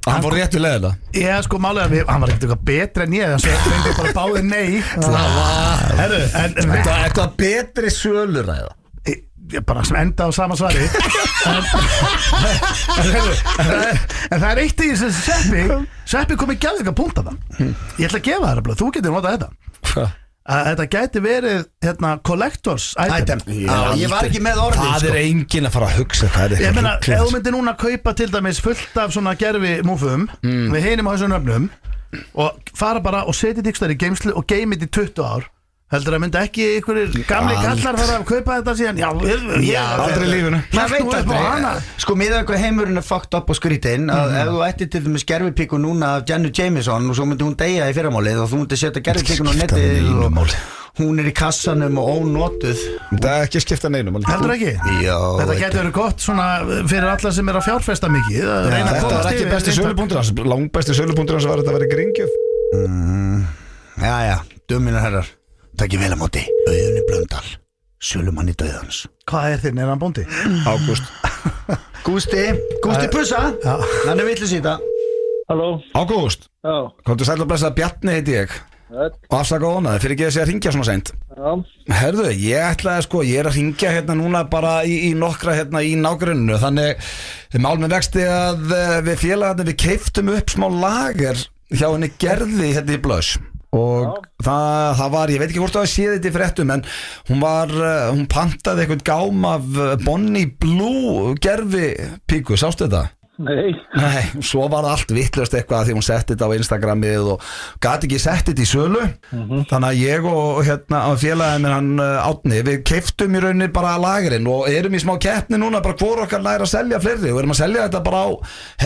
Hann fór réttu leiðina. Já, sko, málega hann var ekkert eitthvað betra en ég, þannig að Sveppi bara báði nei. Herru, Þetta var betri söluræða. Ég bara sem enda á sama svari. En það er eitt í þessu Sveppi kom í gæðvika punkt af það. Ég ætla að gefa þér að þú getur notað þetta. Að þetta gæti verið collectors item. Ég var ekki með orðið, Það er enginn að fara að hugsa það. Ég meina, ef þú myndir núna kaupa til dæmis fullt af svona gerfi múfum við hinum á þessum nöfnum og fara bara og setja þetta í geimslu og geima þetta í 20 ár, heldur að myndi ekki einhverjir gamli kallar fara að kaupa þetta síðan? Já, aldrei í lífinu. Það veit aldrei. Sko, miðað eitthvað heimurinn er fucked up og skrítinn að ef þú ætti til dæmis gerfipíku núna af Jennu Jameson og svo myndi hún deyja í fyrramálið og þú myndi setja gerfipíkun á netið og hún er í kassanum og ónotuð. Það er ekki skipta neinum. Heldur ekki? Já. Þetta getur verið gott svona fyrir alla sem er að fjárfesta mikið. Þetta var ekki besti sölupunktur hans. Langbesti sölupunktur hans var þetta að vera gringjöf. Jæja, döminar herrar, takk vel á móti Auðunni Blöndal, sölumanni dauðans. Hvað er þinn, er hann bóndi? Ágúst. Gústi Pussa. Hann er vitlaus í þetta. Halló. Ágúst. Já. Komdu sæll að blessa, Bjarni heiti ég. Og afsaka ónaði, fyrir ekki að segja að ringja svona seint. Herðu, ég ætlaði sko, ég er að ringja hérna núna bara í nokkra hérna í nágrunnu. Þannig, mál með vexti að við félagarnir við keyptum upp smá lager hjá henni Gerði hérna í Blöss. Og það var, ég veit ekki hvort það séð þetta í fréttum, en hún pantaði eitthvað gám af Bonnie Blue gerfi píku, sástu þetta? Nei, svo var það allt vitlaust eitthvað því hún setti þetta á Instagramið og gat ekki sett þetta í sölu. Þannig að ég og hérna félagið minn hann Árni, við keyptum í rauninni bara lagerinn og erum í smá keppni núna, bara hvor okkar læra að selja fleiri og erum að selja þetta bara á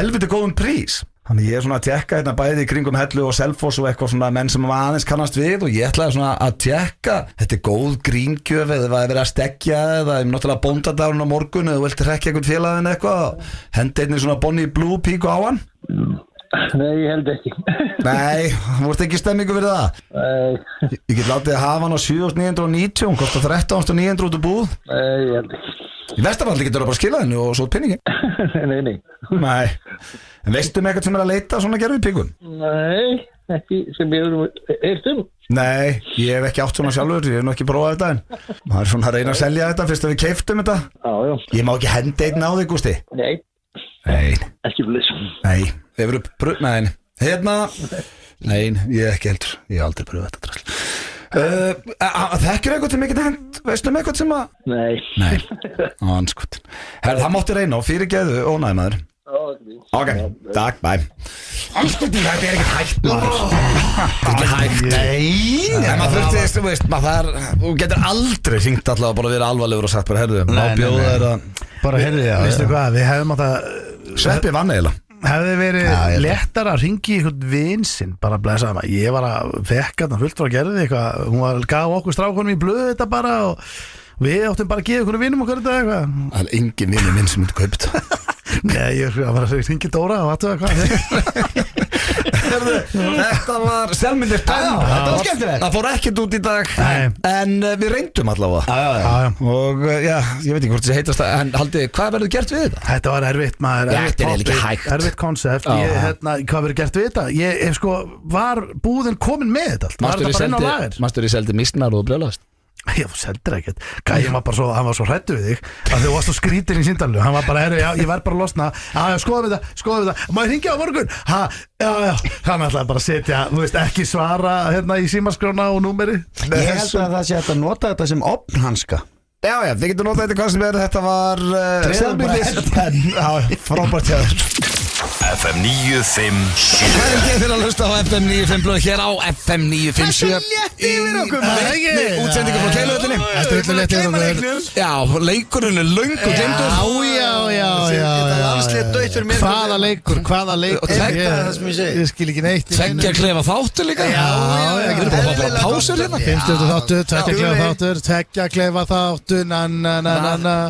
helviti góðum prís. Þannig ég er svona að tjekka hérna bæði í kringum Hellu og Selfoss og eitthvað svona menn sem aðeins kannast við og ég ætlaði svona að tjekka, þetta er góð gríngjöf eða það er verið að stekja eða ég er náttúrulega bóndadagurinn á morgun eða þú vilt rekja einhvern félagin eitthvað, hendi einnig svona Bonnie Blue píku á hann? Nei, ég held ekki. Nei, þú vart ekki stemmingu fyrir það? Nei. Ég get látið að hafa hann á 7.990, hún kostar 13.900 út úr búð. Nei, ég held ekki. Í vestarfalli getur það bara að skila henni og svo pinningin. Nei. Nei. En veistu með eitthvað sem er að leita svona gerfi píkun? Nei, ekki sem ég er Nei, ég hef ekki átt svona sjálfur, ég hef nú ekki prófað þetta en maður er svona að reyna að selja þetta fyrst að við keyptum þetta. Já. Ég má ekki hendi einn á þig, Gústi? Nei. Ekki bless. Nei, þið verður pröf, nei, hérna, nei, ég er ekki heldur, ég hef aldrei pröfað þetta drasl. Þekkir eitthvað sem ekki hend, veistu með eitthvað sem að? Nei, anskotin. Herðu, það mátti reyna og fyrirgeðu ónæmaður. Ok, takk, bye. Anskotin, þetta er ekki hægt maður. Þetta er ekki hægt. Nei, maður þurfti, þú veist, þú getur aldrei hringt allavega bara að vera alvarlegur og sagt bara, herðu, má bjóða þér að bara, herðu, veistu hvað, við hefum átt að Sveppi vann eiginlega. Hefði verið léttar að ringi í einhvern vinsinn, bara blessa maður. Ég var að fekka þarna fullt frá Gerði eitthvað, hún gaf okkur strákunum í blöðu þetta bara og við áttum bara að gefa einhvern vinum okkur þetta eitthvað. Það er engin vinur minn sem myndi kaupa þetta. Nei, ég var að ringi Dóra og vattu hvað Þetta var Selmyndir Penn. Þetta var skemmtilegt. Það fór ekkert út í dag. Nei. En við reyndum allavega. Já. Og já, ég veit ekki hvort það heitast það. En haldið, hvað verður gert við þetta? Þetta var erfitt maður, Já, þetta er eiginlega ekki hægt. erfitt konsept. Hvað verður gert við þetta? Ég sko, var búðin komin með þetta allt? Var þetta bara inn á lager? Mastur í seldi misnar og brjálast? Ég sendir ekkert. Gæði var bara svo, hann var svo hræddu við þig að þú varst svo skrítin í síndalinu. Hann var bara, já, ég verð bara að losna. Já, skoðum við það. Má ég hringja á morgun? Já. Hann ætlaði bara að setja, þú veist, ekki svara hérna í símaskrána og númeri. Ég held að það sé að nota þetta sem opnhanska. Já, þið getur notað þetta hvað sem er. Þetta var Selmyndir Penn. Já, frábært hjá þér. FM 957 Það er ekki fyrir að hlusta á FM 95 blöð hér á FM 957 Útsendingar frá Keiluhöllinni. Þetta er öllu létt yfir okkur. Já, leikurinn er löng og gleymdur. Já. Hvaða leikur? Ég skil ekki neitt. Tveggja klefa þáttur líka. Já. Við erum bara að fara pásur hérna. 50 þáttur, tveggja klefa þáttur,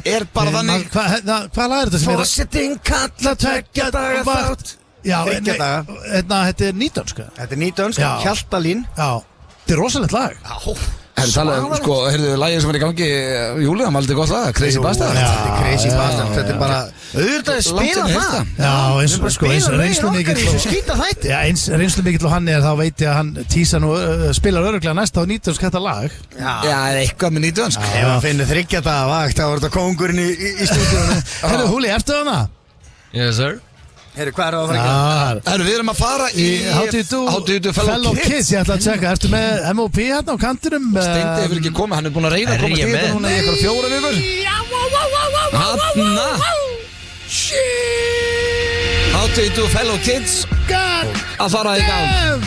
Er bara þannig. Hvað lag er þetta sem er? Fossetting kalla tveggja daga þátt. Já, Tveggja daga. þetta er nýdönska. Þetta er nýdönsk, Já. Hjaltalín. Já, þetta er rosalegt lag. Herðu talað, sko, heyrðu lagið sem er í gangi Júli, það maldi gott lag, Crazy Bastard. Þetta er Crazy Bastard. Þetta er bara auðvitað spila það. Já, eins reynslu mikill Skýta þætti. Já, eins reynslu mikill og hann er, þá veit ég að hann tísa nú, spilar öruglega næsta á nýdönsk þetta lag. Já, eitthvað með nýdönsk. Ef hann finnur 3 daga vakt, þá er þetta kóngurinn í stúdíunum. Herru, Húli, ertu þarna? Yes sir. Herru, hvað er það að fara að gera? Herru, við erum að fara í How do you do fellow kids? Ég ætla að tjekka, ertu með MOP hérna á kantinum? Steindi hefur ekki komið, hann er búin að reyna að koma ég til með? þetta núna í eitthvað 4 vikur. Hanna. How do you do fellow kids? Að fara í gang.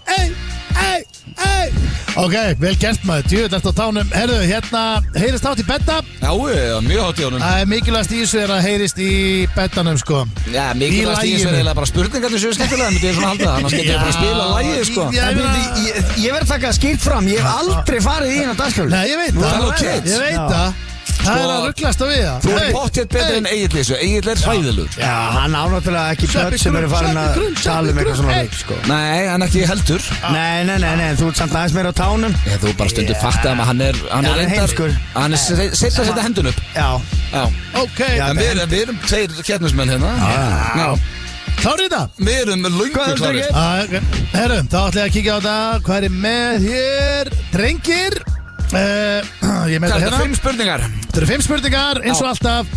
Hey. Ok, vel gert maður, djúið eftir á tánum. Herru, hérna, heyrist átt í betta. Já, mjög hátt í honum. Það er mikilvægast í þessu er að heyrist í bettanum, sko. Já, mikilvægast í þessu er eiginlega bara spurningarnir sem er skemmtilega, myndi ég svona halda. Annars getur ég bara að spila lagið, sko. Ég verð að taka skýrt fram, ég hef aldrei farið í hérna dagskráli. Nei, ég veit Fellow það. kids. Ég veit það. Það er að rugglast á við það. Þú er pottið betur en Egill þessu, Egill er hræðilegur. Já, hann ánáttúrulega ekki börn sem eru farin að tala um eitthvað svona leik, sko. Nei, hann ekki heldur. Nei, þú ert samt aðeins meira á tánum. Þú bara stundur fattið að hann er heimskur. Hann er seitt að setja hendun upp. Já. Ok. En við erum 2 keppnismenn hérna. Já. Klárið þetta? Við erum löngu klárir. Herru, þá ætla ég að kíkja á þetta. Hvað er með hér? Drengir. Ég með Það þetta er 5 spurningar. Þetta eru 5 spurningar, eins og alltaf.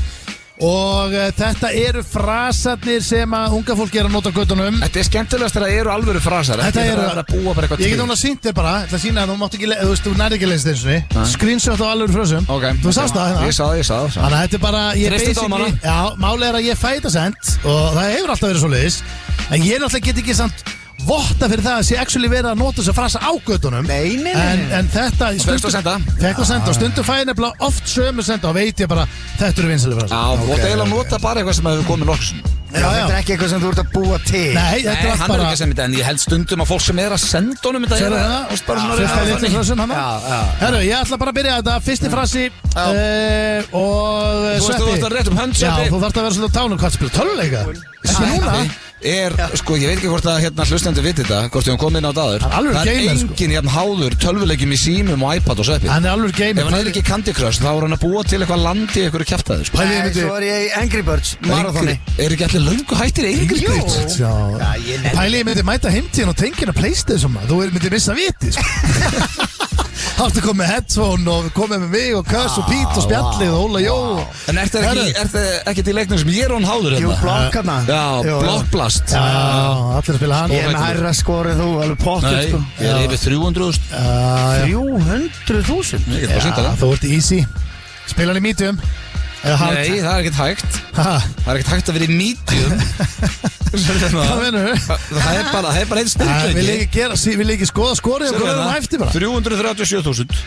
Og þetta eru frasarnir sem að unga fólk er að nota á göttunum. Þetta er skemmtilegast þegar það eru alvöru frasar. Þetta Ekki eru- þegar það er að búa bara eitthvað til. Ég get núna sýnt þér bara, ætla að sína að þú mátt ekki, þú veist, þú nærði ekki að lesa þessu. Screenshot á alveg frösum. Ok. Þú sást það hérna. Ég sá það. Þannig að þetta er bara, ég Treysti dómara. Já, málið er að ég fæ þetta sent og það hefur alltaf verið svoleiðis. En ég náttúrulega get ekki samt votta fyrir það að sé actually verið að nota þess að frasa á göttunum. Nei. En þetta Fékkstu að senda? Fekk að senda og stundum fæ ég nefnilega oft sömu senda og veit ég bara, þetta eru vinsæli frasa. Já, og eiginlega nota bara eitthvað sem hefur komið nokkuð. Þetta er ekki eitthvað sem þú ert að búa til. Nei, þetta er Nei, allt hann er bara ekki að segja þetta, en ég held stundum að fólk sem er að senda honum þetta Sérðu er það? og bara svona Fullt af reyna litlum frösum hana. Herru, ég ætla bara að byrja þetta. Fyrsti frasi og Þú veist, þú ert að rétt um hönd, Já, Sveppi. þú þarft að vera svolítið á tánum. Hvað spila töluleika? Ekki núna. Sko, ég veit ekki hvort að hérna hlustendur viti þetta, hvort við höfum komið inn á dagur. Hann er alveg Það er gamer, sko. enginn jafn háður tölvuleikjum í símum og iPad og Sveppi. Hann er alveg gamer. Ef hann er ekki Candy Crush, þá er hann að búa til eitthvað landi í einhverju kjaftaði, sko. Pælið ég myndi- Svo er ég í Angry Birds marathoni. Er ekki allir löngu hættir í Angry Birds? Já, ég nenni- Pælið ég myndi mæta heimtíðin og tengina PlayStation maður. Þú myndi missa viti, sko. Háttu komið með headphone og komið með mig og Köss og Pít og Spjallið og Óla Jó. En er það ekki til leiknum sem ég er hún háður Jú, hérna? blokk hérna. Já, Jú, Blockblast. Já, allir að spila hann. Ég er með hærra skorið þú, alveg potið, Nei, sko. ég er yfir 300.000. 300.000? Ég get bara að sýnda það. Þú ert easy. Spila hann í medium. Eða hard. Nei, það er ekkert hægt. Ha, Það er ekkert hægt að vera í medium. Hvað menur þú? Það er bara einn Vil styrkleiki. ég ekki skoða skorið og skoða það eftir bara? 337.000.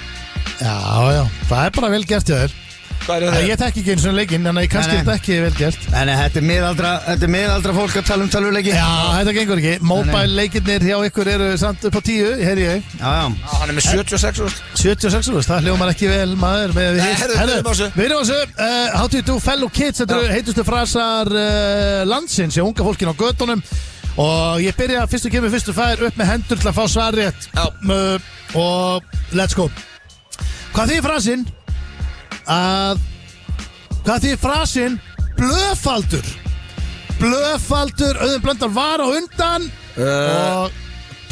Já, það er bara vel gert hjá þér. Hvað er það? Ég þekki ekki eins og leikinn, þannig að ég kannski Nei, er nei. þetta ekki vel gert. Nei, þetta er miðaldra fólk að tala um tölvuleiki. Já, þetta gengur ekki. Mobile leikirnir hjá ykkur eru samt upp á 10, heyri ég. Já. Hann er með 76.000. 76, það hljómar ekki vel maður með við Nei, hitt. herru, við erum á þessu. Við erum á þessu. How do you do fellow kids? Þetta eru heitustu frasar landsins hjá unga fólkin á göttunum. Og ég byrja fyrstu kemur, fyrstu fær upp með hendur til að fá svar rétt. Og let's go. Hvað þýðir frasinn blöðfaldur? Blöðfaldur, Auðun Blöndal var á undan og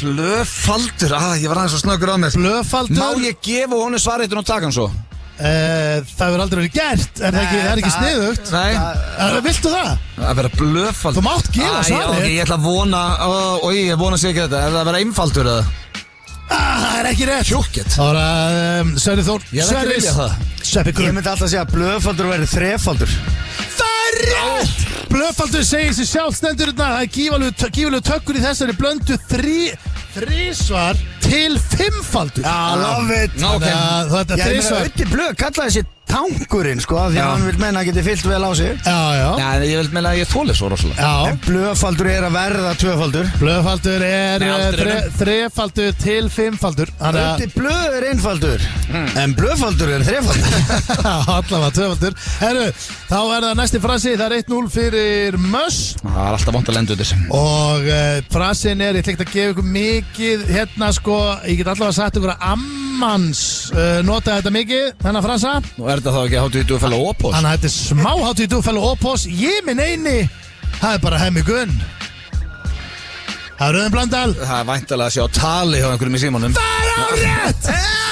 Blöðfaldur, ég var aðeins svo snöggur á mér. Blöðfaldur. Má ég gefa honum svarréttin og taka hann svo? Það verður aldrei verið gert. Það er ekki sniðugt. Nei. Viltu það? Að vera blöðfaldur. Þú mátt gefa svarið. Ég ætla að vona, ég vona sér ekki þetta. Er það að vera einfaldur eða? Það er ekki rétt. Sjokkett. Það var að Sverri Þór. Ég hef ekki viljað það. Sveppi Grunn. Ég myndi alltaf segja að blöðfaldur verður þrefaldur. Það er rétt. Blöðfaldur segir sér sjálf stendur þetta. Það er gífurlegu tökkur í þessari blöndu þrísvar til fimmfaldur. Love it. Þetta Ég meina Öddi Blöð kallaði þessi tankurinn sko, því að hann vil meina að geti fyllt vel á sig. Já, ég vil meina að ég þóli svo rosalega. En blöðfaldur er að verða tvöfaldur. Blöðfaldur er þrefaldur til fimmfaldur. Öddi Blöð er einfaldur, en blöðfaldur er þrefaldur. Allavega tvöfaldur. Herru, þá er það næsti frasi. Það er 1-0 fyrir Möss. Það er alltaf vant að lenda út þessu. Og frasin er, ég tekst að gefa ykkur mikið hérna sko, ég get allavega sagt ykkur að ammans nota þetta mikið, þennan frasa. Nú er þetta þá ekki hátíð dúfæll og ópós? Þannig að þetta er smá hátíð dúfæll og ópós. Ég minn eini, það er bara Hemmi Gunn. Það er Auðun Blöndal. Það er væntanlega að sjá tali hjá einhverjum í símanum. Það er á rétt!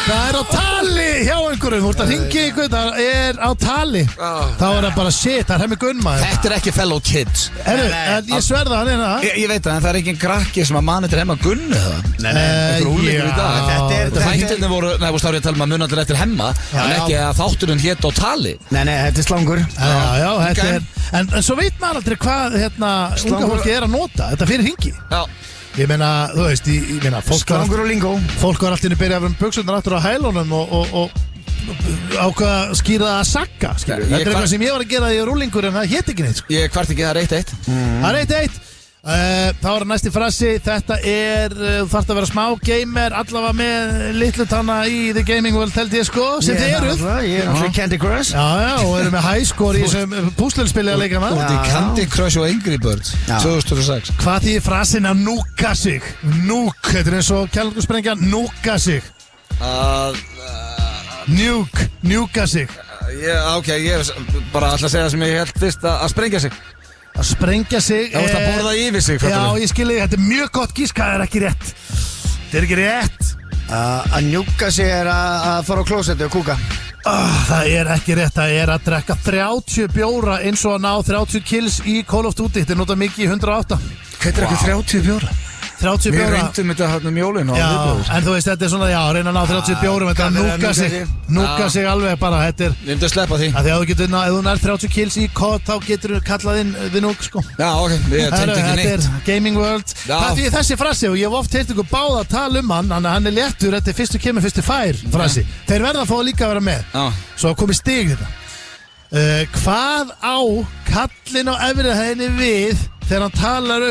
Það er á tali hjá einhverjum. Þú ert að hringja ykkur, það er á tali. Þá er það bara shit, það er Hemmi Gunn maður. Þetta er ekki fellow kids. Ég sverða hann hérna. Ég veit það, en það er ekki krakki sem að mann eftir Hemma Gunn eða? Nei, einhver úlingur í dag. Þættirni voru, þá er ég að tala um að munallir eftir Hemma, en ekki að þátturinn hét á tali. Nei, þetta er slangur. Já, þetta er. En svo veit maður aldrei hvað unga fólki er að nota. Þetta fyrir hringi. Já. Ég meina, þú veist, slangur og lingó. Fólk var alltaf inn að byrja að vera buxurnar aftur á hælunum og ákvað að skýra það að sagga. Þetta er eitthvað sem ég var að gera í rúlingur en það hét ekki neitt. Ég kvart ekki, það er 1-1. Það er 1-1. Þá er næsti frasi. Þetta er, þú þarfst að vera smá gamer, allavega með litlu tanna í The Gaming World held ég sko, sem þið eruð. Ég er náttúrulega Candy Crush. Já, og eru með high score í þessum púslunspili að leika með. Þetta er Candy Crush og Angry Birds 2006. Hvað þýðir frasin að núka sig? Núk, þetta er eins og kærleikusprengja, núka sig. Njúka sig. Ok, ég er bara alltaf að segja það sem ég held fyrst að sprengja sig. Að sprengja sig. Það vorst að borða yfir sig. Já, ég skilji, þetta er mjög gott gísk, það er ekki rétt. Þetta er ekki rétt. Að njúka sig er að fara á klósetti og kúka. Það er ekki rétt, það er að drekka 30 bjóra eins og að ná 30 kills í Call of Duty. Þetta er notað mikið í 108. Hvað er ekki 30 bjóra? 30 bjóra. Við reyndum þetta hérna mjólinn. Já, en þú veist, þetta er svona, reyna að ná 30 bjórum, þetta er að núka sig alveg bara, þetta er... Við myndum að sleppa því. Þegar þú getur, ef þú nær 30 kills í COD, þá getur þú kallað inn við núk, sko. Já, ok, við tengd ekki neitt. Þetta er Gaming World. Það því þessi frasi, og ég hef oft heilt ykkur báða að tala um hann, hann er léttur, þetta er fyrstu kemur, fyrstu fær frasi. Þeir verða að fá líka að vera með. Svo komið stig þetta. Hvað á kallinn á efri hæðinni við þegar hann talar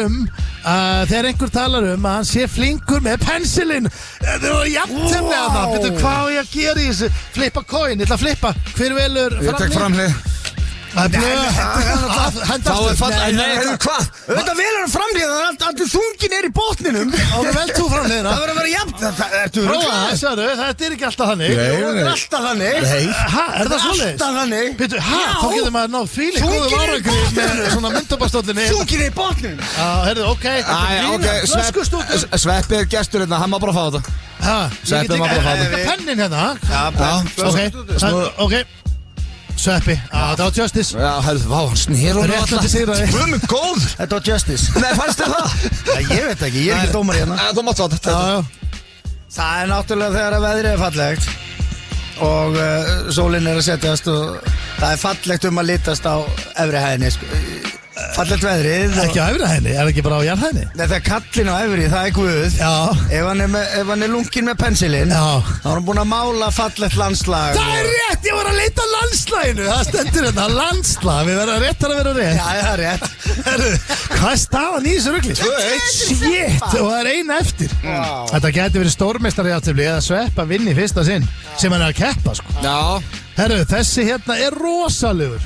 þegar einhver talar að hann sé flinkur með pensilinn? Það var jafntefni að það. Betur, hvað á ég að gera í þessu? Flippa coin, ég ætla að flippa. Hver velur framlið? Ég tek framlið. Það er blöð. Þá er fall. Nei, hvað? Þetta velur að framlið, allir þungin er í botninum. Og vel þú framliðina. Það verður að vera jafn. Prófa það, sjáðu, þetta er ekki alltaf þannig. Það er alltaf þannig. Er það svoleiðis? Alltaf þannig. Býtu, þá getur maður náð fíling góðum árangri með svona myndabastóttinni. Þungin er í botninum. Já, heyrðu, ok. Sveppi er gestur hérna, hann má bara fá þetta. Sveppi má bara fá þetta. Pennin hérna. Ok. Sveppi, það var Justice. Já, hæðu, hann snýr og alltaf Guðmund góð. Þetta var Justice. Nei, fannst þér það? Ég veit ekki, ég er ekki dómar hérna. Þú mátt fá þetta. Það er náttúrulega þegar að veðrið er fallegt og sólinn er að setjast og það er fallegt að litast á efri hæðinni, sko. Fallegt veðrið. Ekki á efri hæðinni, er ekki bara á jarðhæðinni? Nei, það er kallinn á efri, það er Guð. Já. Ef hann er lunginn með pensilinn, þá er hann búinn að mála fallegt landslag. Það er rétt, ég var að leita landslaginu. Það stendur hérna, landslag. Við verðum rétt að vera rétt. Já, það er rétt. Hvað er staðan í þessu rugli? Shit, og það er eina eftir. Þetta geti verið stórmeistarjafntefli eða Sveppa vinni fyrsta sinn sem hann er að keppa, sko. Já. Herru, þessi hérna er rosalegur.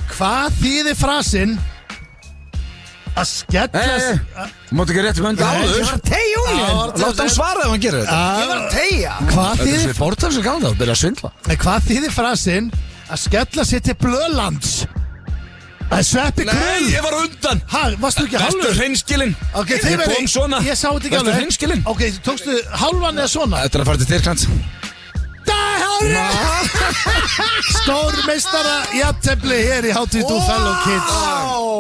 Hvað þýðir frasinn Að skella Þú mátt ekki rétt undan áður Ég var að tegja Júlíu Látt hann svara ef hann gerir þetta Ég var að tegja Hvað Þetta er þýðir svo bortar sem gálda og byrja að svindla Hvað þýðir frasinn að skella sér til Blölands? Það Sveppi Nei, Krull ég var undan Ha, varstu ekki Vestu hálfur? hreinskilin Ok, Ég kom svona Ég sá þetta ekki Vestu hreinskilin Ok, tókstu hálfan eða svona? Þetta er að fara til Tyrklands Það er Stór meistara jafntefli hér í hátíð Du Fellow Kids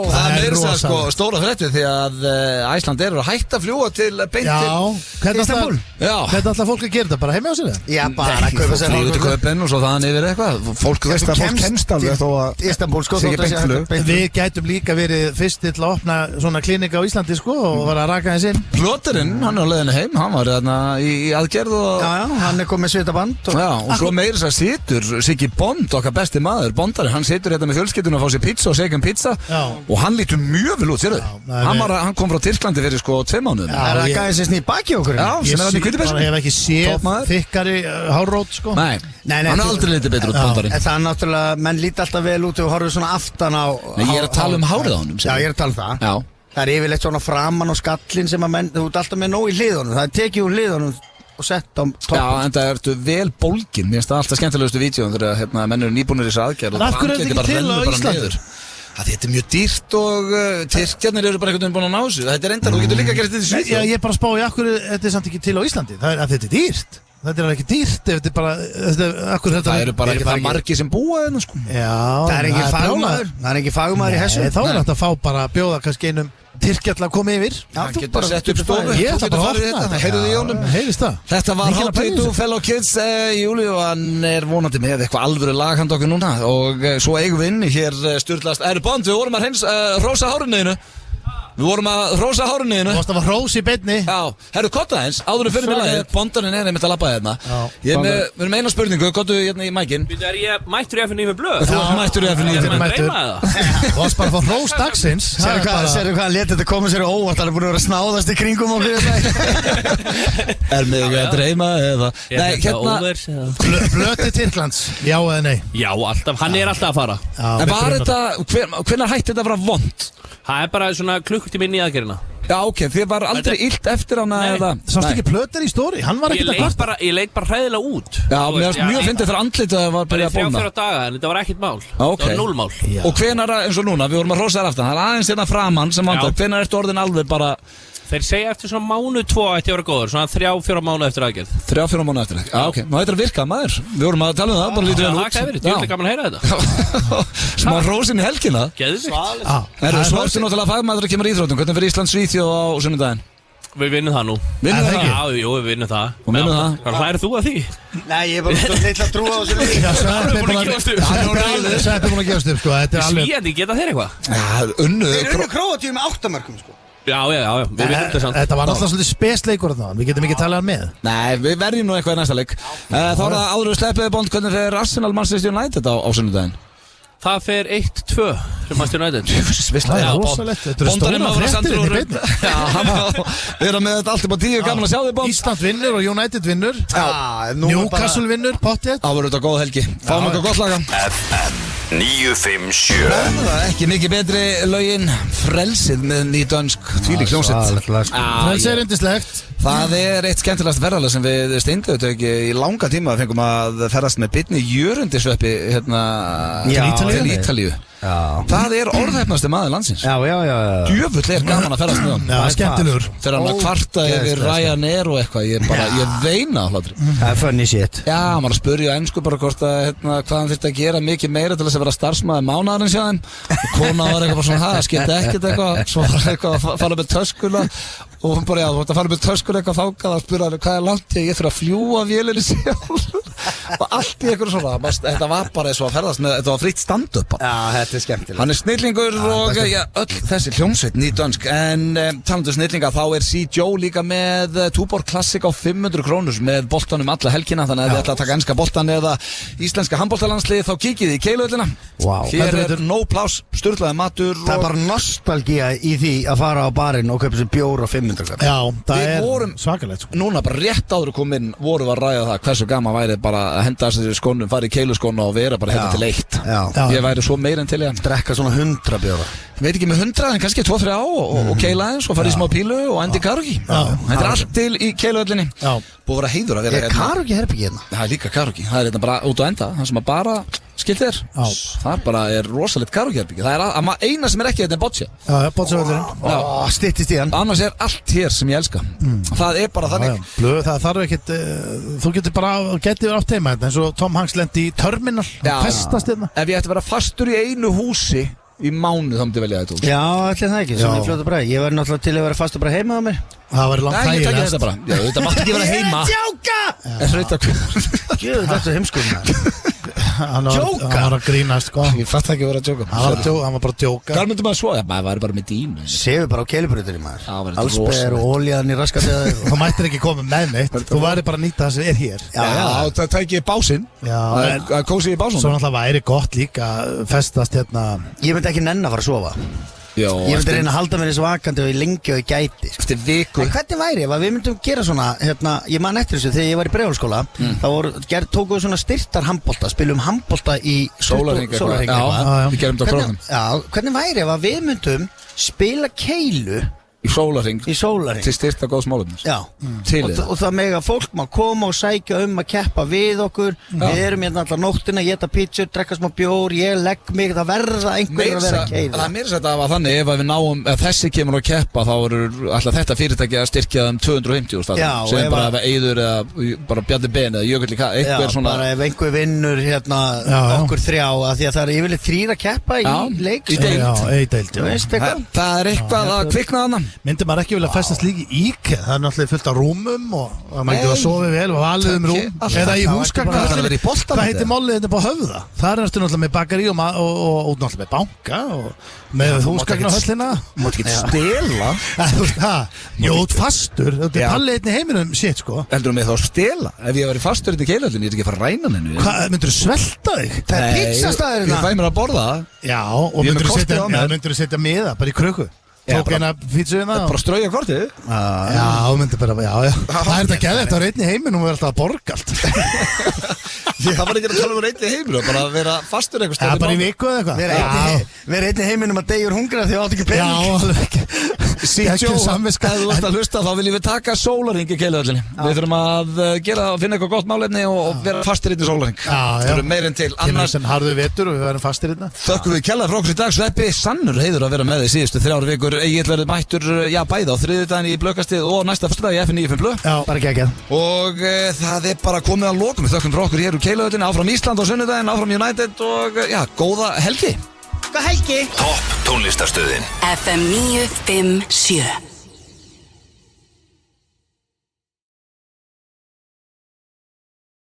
Það er þess að sko rosalegt. stóra frétti því að Æsland eru að hætta að fljúga til beint Já, til hvernig Istanbul? Já ætla fólk að gera þetta? Bara heima á sér það? Já, bara að kaupa sér Flýgur til Köpen og svo þaðan yfir eitthvað Fólk veist að fólk kemst alveg þó að Istanbul sko Sé ekki beint flug. Við gætum líka verið fyrst til að opna svona klinika á Íslandi sko og var að raka þess inn Plóterinn, hann er á leiðinu heim, hann var þarna í aðgerð og Já, hann er komið svitaband Já, og svo meira þess að situr Siggi Bond, okkar besti maður, Bondarinn, hann situr hérna með fjölskyldunum að fá sér pizza og segja pizza Já. og hann lítur mjög vel út, sérðu nei, hann kom frá Tyrklandi fyrir sko 2 mánuðum Já. Það er að gæða sér sný baki okkur Já, sem er hann í bara kvítibessu hef ekki séð Toppmaður. þykkari hárrót sko Nei, Nei, hann er þú- aldrei litið betur út, Bondarinn En það er náttúrulega, menn líti alltaf vel út og horfið svona aftan á Nei, ég er að tala um hárið á honum Já, ég er að tala um það Já, Það er yfirleitt svona framan og skallin sem að menn, þú ert alltaf með nóg í hliðunum Það er tekið úr hliðunum og sett á topp Já, en það ertu vel bólgin Mér finnst það alltaf skemmtilegustu vídjón þegar menn eru nýbúnir í þessu aðgerð En af hverju er þetta ekki til á Íslandi? Þetta er mjög dýrt og Tyrkjarnir eru bara einhvern veginn búin að ná þessu Þetta er enda, þú getur líka að gera þetta í Já, Svíþjóð ég er bara að spá í akkur þetta er samt ekki til á Íslandi Það er að þetta er dýrt Þetta er ekki dýrt ef þetta er bara akkur þetta Það eru bara ekki það margi sem búa hérna sko Já, Það er engin brjálað. fagmaður Það er engin fagmaður í hessu Nei, þá er þetta að fá bara að bjóða kannski einum Tyrkja að koma yfir Hann getur sett upp stofu Ég þú ætla getur bara að farið í opna þetta, heyrðu í honum Heyrðist það? Þetta var Mikil að Hátíð pæla í Du þessu. Fellow Kids Júli og hann er vonandi með eitthvað alvöru lag handa okkur núna og svo eigum við inni hér styrlast Bond, við vorum að hrósa hárunniðinu Við vorum að hrósa hárunniðinu Þú varst að fara hrós í beinni Já, herru, kotta eins, áður við fyrir með lagið Bondarinn er einmitt að labba hérna Ég er með, við erum eina spurningu, kottu hérna í mækinn Er ég mættur í FNÍ með blöð? Þú ert mættur í FNÍ Er fyrir maður að mættur. dreyma það? Þú varst bara að fá hrós dagsins Það er bara- Serðu hvað hann letið þetta koma sér á óvart Það er búin að vera að snáðast í kringum okkur Er mig að dreyma eða Nei, hérna Blöti Tyrklands, já eða nei Já, alltaf, hann er alltaf að fara Já, En við var grunum þetta, hvenær hætti þetta að vera vond? Það er bara svona klukkutími inn í aðgerina Já, ok, þið var aldrei illt eftir hana Nei. eða Sástu Nei. ekki plötur í stóri, hann var Ég ekkert að kvarta leit bara hræðilega út Já, mér varst mjög fyndið þegar andlitið var Bara byrjað í að bólna 3-4 daga, en þetta var ekkert mál Ok. Það var 0 mál Og hvenær, eins og núna, við vorum að hrósa þér aftan Það er aðeins hérna framann sem vandar Já. Hvenær ertu orðin alveg bara Þeir segja eftir svona mánu 2 ætti að vera góður Svona 3-4 mánu eftir aðgerð 3-4 mánu eftir Já, ok, ná þetta er að virka, maður Við vorum að tala um það, bara lítið vel Það út er þetta er gaman að heyra þetta Smá hrósin í helgina Geðvikt Erðu svo ertu náttúrulega fagmaður að kemur íþróttum Hvernig fyrir Ísland Svíþjóð á sunnudaginn? Við vinnum það nú Vinnum Er við það það? Já, jú, við vinnum það Og vinnum það. Hvað hlærið þú að því? Nei, ég er bara svo litla að trúa á þessu Já, Sveppi búin að gefast upp. Sveppi búin að gefast upp, sko Þetta er alveg Svíjandi, geta þeir eitthvað? Já, unnu Þeir eru Króatíu með 8 mörgum sko Já, við vinnum þetta samt Þetta var alltaf svolítið spesleikur þarna Við getum ekki talað hann með Nei, við verjum nú eitthvað í næsta leik Þá er það áður við sleppið Bond Hvernig fer Arsenal Manchester United á sunnudaginn? Það fer 1-2 fyrir Manchester United Það er rosalegt Þetta eru stóra fréttir inn í beinni Já, hann við erum með þetta allt upp á 10 Gaman að sjá þig Bond Ísland vinnur og United vinnur Nú er Newcastle vinnur, pottið Það verður þetta góð helgi Fáum eitthvað gott laga FM 957 Það er ekki mikið betri lögin Frelsið með nýdönsk Þvílík hljómsveit Frelsi er yndislegt Það er eitt skemmtilegast ferðalag sem við Steindautöki í langa tíma fengum að ferðast með bitni jörundisveppi hérna til Ítalíu Það er orðhefnasti maður landsins Já Djöfull er gaman að ferðast með hann Já, skemmtilegur Þegar hann að kvarta yfir Ryanair og eitthvað Ég veina á hlátri Það er funny shit Já, hann var að spurja á ensku bara hvort að hvað hann þurfti að gera mikið meira til þess að vera starfsmaður mánaðarins hjá þeim og kona var eitthvað bara svona, það skipti ekkert eitthvað svo var hann eitthvað að fara með töskuna og hún bara, já, þú vart að fara með töskuna eitthvað þákað og spurði hann, hvað er langt ég þurfa að fljúa vélinni sjálf og allt í eitthvað svona, þetta var bara eins og að ferðast með, þetta var fritt stand-up bara. Já, þetta er skemmtilegt Hann er snillingur og já, öll þessi hljómsveit nýdönsk en talandu snillinga þá er C.Joe líka með Túborg Classic á 500 krónur með boltanum alla helgina þannig að þið ætla að taka enska boltan eða íslenska handboltalandslið þá kikið í Keiluhöllina Hér er no pláss, sturlaði matur Það er bara nostalgía í því að fara á barinn og kaupa sér bjór á 500 kall Já, það Við er vorum svakalegt sko. Núna bara rétt áður að koma inn vorum við að ræða það hversu gaman væri bara að henda þessi skónum, fara í Keiluskóna og vera bara hérna til eitt Já. Já. Ég væri svo meira en til til í hann. Drekka svona 100 bjóra. Veit ekki með 100 en kannski 2-3 á og keila eins og fara í smá pílu og endi karaoke. Þetta er allt til í Keiluhöllinni. Búið að vera heiður að vera hérna. Karaoke herbergi hérna? Það er líka karaoke. Það er þetta bara út á enda. Það sem að bara skilt þér. Það bara er rosalegt karaoke herbergi. Það er eina sem er ekki þetta er boccia. Já, boccia-völlurinn. Styttist í hann. Annars er allt hér sem ég elska. Það er bara þannig. Blöð, það þarf ekkert, þú getur bara getið verið átt heima hérna, eins og Tom Hanks lendi í Terminal, festast hérna. Ef ég ætti að vera fastur í einu húsi í mánuð þá myndi ég velja þetta úr. Já, allir það ekki, svona í fljótu bræði. Ég væri náttúrulega til að vera fastur bara heima á mér. Það væri langt þægilegast. Nei, ég takki þetta bara. Já, þetta mátti ekki vera heima. Djóka! Jú, þetta er heimskuðuna. Hann var að grínast, sko. Ég fatt ekki að vera að djóka. Hann var bara að djóka. Hvað myndi maður svo? Já, maður væri bara með dínu. Séu bara á Keilubrautinni maður. Allsber og olíðan í raskatið. Þú mættir ekki koma með neitt. Þú væri bara að nýta það sem er hér. Já, það tækir básinn. Það kósi í básinn. Svo náttúrulega væri gott líka festast hérna. Ég myndi ekki nenn að fara að sofa. Jó, ég myndi reyna að halda mér eins vakandi og ég lengi og ég gæti. Eftir viku. En hvernig væri ef við myndum gera svona, ég man eftir þessu þegar ég var í Breiðholtsskóla, þá tókum við svona styrtar handbolta, spilum handbolta í sólarhring. Já, við gerum þetta á krónum. Já, hvernig væri ef við myndum spila keilu í sólarhring til styrta góðs málefnis. Já, og það mega fólk má koma og sækja að keppa við okkur. Við erum hérna allar nóttina, geta pítsur, drekka smá bjór, ég legg mig, það verða einhverjir að vera að keiða. Það er mér að það var þannig, ef við náum, ef þessi kemur að keppa þá eru alltaf þetta fyrirtæki að styrkja um 250 sem bara ef Eiður eða bara Bjarni Ben eða Jökull í eitthvað svona. Bara ef einhver vinnur hérna okkur þrjá, af því að það er yfirleitt 3 að keppa í leik. Í deild. Það er eitthvað að kvikna þarna. Myndi maður ekki vilja festast líka í IKEA? Það er náttúrulega fullt af rúmum og maður getur að sofa vel og valið rúm. Eða í húsgagnahöllinni. Hvað heitir mollið þetta på Höfða? Það er náttúrulega með bakari og náttúrulega með banka og með húsgagnahöllina. Þú mátt ekki stela. Jó, fastur. Þetta er pallið einni heiminum shit, sko. Heldur þú með þá að stela? Ef ég væri fastur í Keiluhöllinni, ég er ekki að fara að ræna hennu. Hvað, myndur þú svelta þig? Það er pizzastaðurinn. Ég fæ mér að borða það. Já, og myndur þú setja miða bara í krukku? Tók hérna pítsuðina bara strauja kortið. Já, myndi bara, já það er þetta gæði, þetta var einn í heiminum og við erum alltaf að borga allt. Það var ekki að tala um einn í heiminum, bara að vera fastur eitthvað stöðum. Já, bara í viku eða eitthvað. Vera einn í heiminum að degjur hungra því átt ekki pening. Já, alveg ekki. Síðan samviska, ef þú ert að hlusta þá viljum við taka sólarhring í Keiluhöllinni. Við þurfum að finna eitthvað gott málefni og vera fastir inn í sólarhring. Það eru meir en til. Annars sem harðu vetur og við verum fastir inn. Þökkum við kærlega frá okkur í dag. Sveppi, sannur heiður að vera með þig síðustu 3 vikur. Ég verður mættur, bæði á þriðjudaginn í Blökastið og næsta föstudag í FN95 Blöð. Já, bara geggjað. Og það er bara komið að lokum. Við þökkum frá okkur hér úr Keiluhöllinni, áfram Ísland á sunnudaginn, áfram United og góða helgi. Góða helgi. Topp tónlistarstöðin FM 957